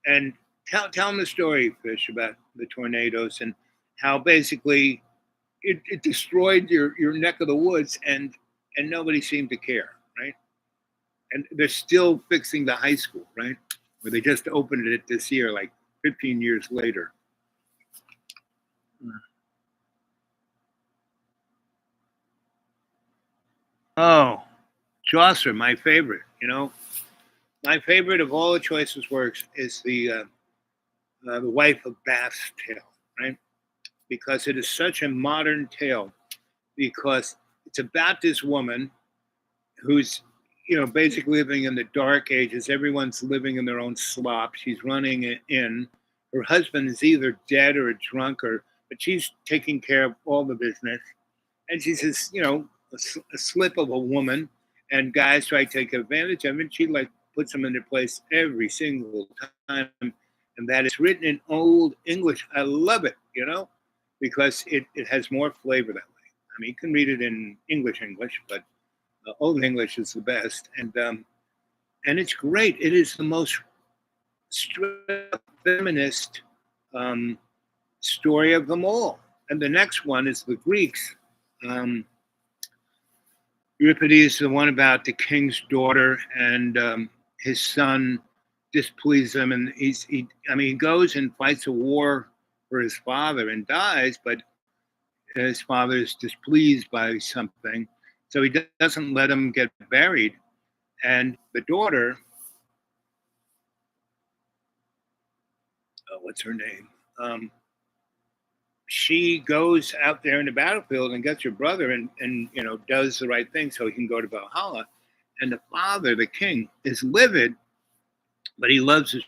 And tell them the story, Fish, about the tornadoes and how basically it destroyed your neck of the woods, and nobody seemed to care, right? And they're still fixing the high school, right? Where they just opened it this year, like 15 years later. Oh, Chaucer, my favorite. My favorite of all the choices works is the Wife of Bath's tale, right? Because it is such a modern tale. Because it's about this woman who's basically living in the dark ages. Everyone's living in their own slop. She's running it in. Her husband is either dead or a drunk, but she's taking care of all the business. And she's this, a slip of a woman, and guys try to take advantage of it. She like puts them in their place every single time, and that is written in old English. I love it, because it has more flavor that way. I mean, you can read it in English, but Old English is the best, and it's great. It is the most straight up feminist um, story of them all. And the next one is the Greeks. Um, Euripides, the one about the king's daughter, and his son displeases him, and he goes and fights a war for his father and dies, but his father is displeased by something, so he doesn't let him get buried. And the daughter, what's her name? She goes out there in the battlefield and gets her brother, and does the right thing so he can go to Valhalla. And the father, the king, is livid, but he loves his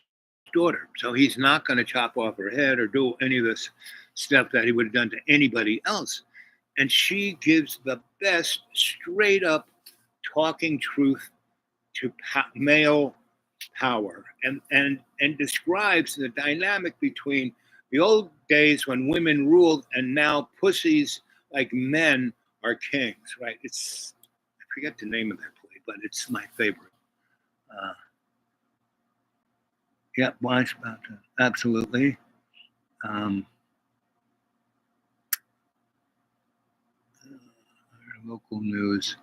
daughter, so he's not going to chop off her head or do any of this stuff that he would have done to anybody else. And she gives the best straight up talking truth to male power, and describes the dynamic between the old days when women ruled and now pussies like men are kings, right? I forget the name of that play, but it's my favorite. uh, yeah, watch about that, absolutely. um, Local news,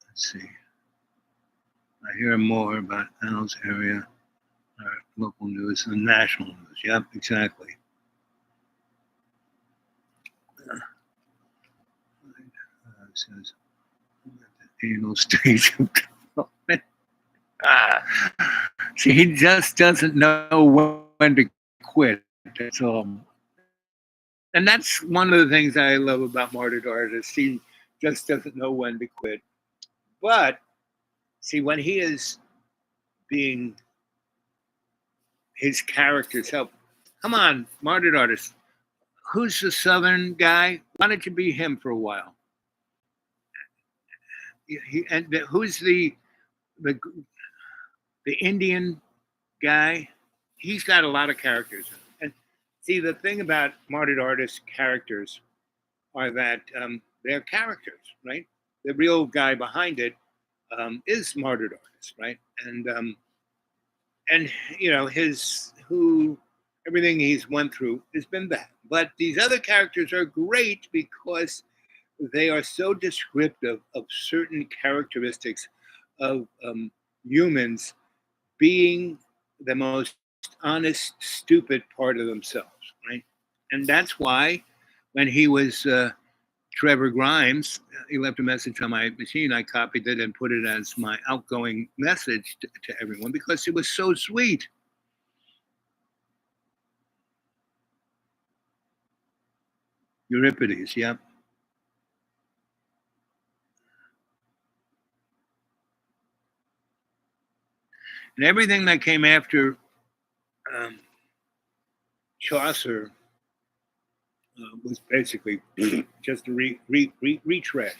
let's see. I hear more about Al's area, local news and national news. Yep, exactly. It says the anal stage of development. See, he just doesn't know when to quit. That's all. And that's one of the things I love about Martyred Artist. He just doesn't know when to quit. But see, when he is being his character's help, come on, Martyred Artist. Who's the Southern guy? Why don't you be him for a while? Who's the the Indian guy? He's got a lot of characters. And see, the thing about Martyred Artist characters are that they're characters, right? The real guy behind it is Martyred Artist, right? And his who everything he's went through has been bad. But these other characters are great because they are so descriptive of certain characteristics of humans being the most honest, stupid part of themselves, right? And that's why when he was Trevor Grimes, he left a message on my machine. I copied it and put it as my outgoing message to everyone because it was so sweet. Euripides, yep. And everything that came after um, Chaucer was basically just a retread.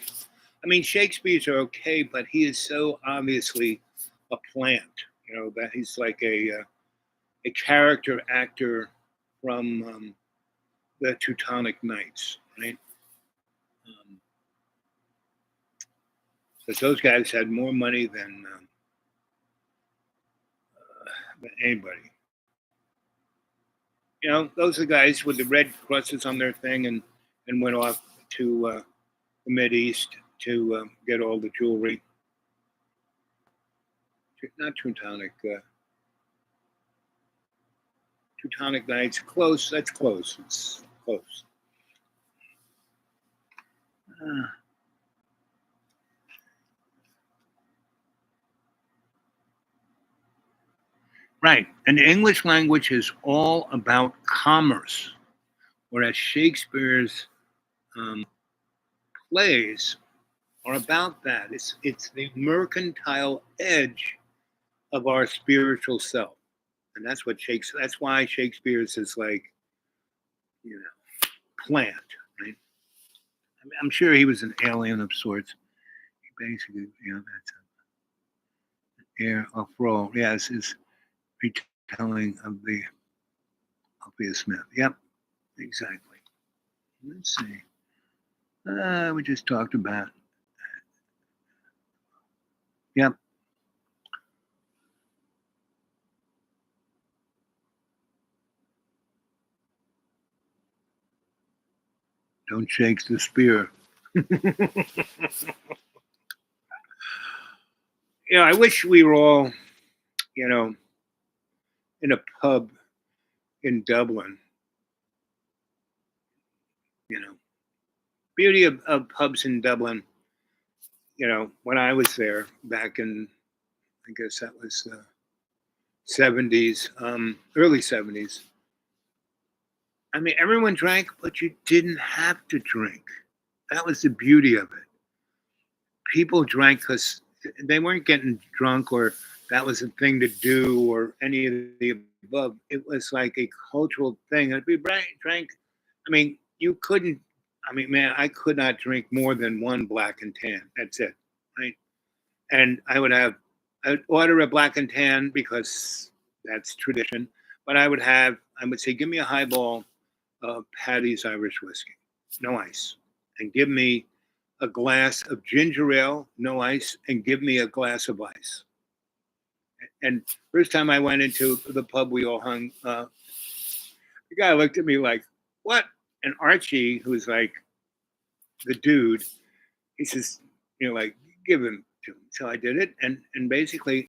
I mean, Shakespeare's are okay, but he is so obviously a plant. That he's like a character actor from the Teutonic Knights, right? Um, but those guys had more money than anybody. Those are the guys with the red crosses on their thing and went off to the Mid East to get all the jewelry. Not Teutonic. Teutonic Knights. Close. That's close. It's close. Uh, Right. And the English language is all about commerce, whereas Shakespeare's plays are about that. It's the mercantile edge of our spiritual self, and that's what Shakespeare. That's why Shakespeare's is like, you know, plant. Right. I'm sure he was an alien of sorts. He basically, that's air of role. Yes, is retelling of the Althea Smith. Yep, exactly. Let's see. We just talked about. Yep. Don't shake the spear. I wish we were all, you know, in a pub in Dublin. You know, beauty of pubs in Dublin. When I was there back in, I guess that was '70s, early '70s. I mean, everyone drank, but you didn't have to drink. That was the beauty of it. People drank because they weren't getting drunk or that was a thing to do or any of the above. It was like a cultural thing. And if we drank, I mean, you couldn't, I mean, man, I could not drink more than one black and tan. That's it. Right. And I'd order a black and tan because that's tradition. But I would say, give me a highball of Patty's Irish whiskey, no ice, and give me a glass of ginger ale, no ice, and give me a glass of ice. And first time I went into the pub, we all hung. The guy looked at me like, "What?" And Archie, who's like the dude, he says, like, give him to him. So I did it, and basically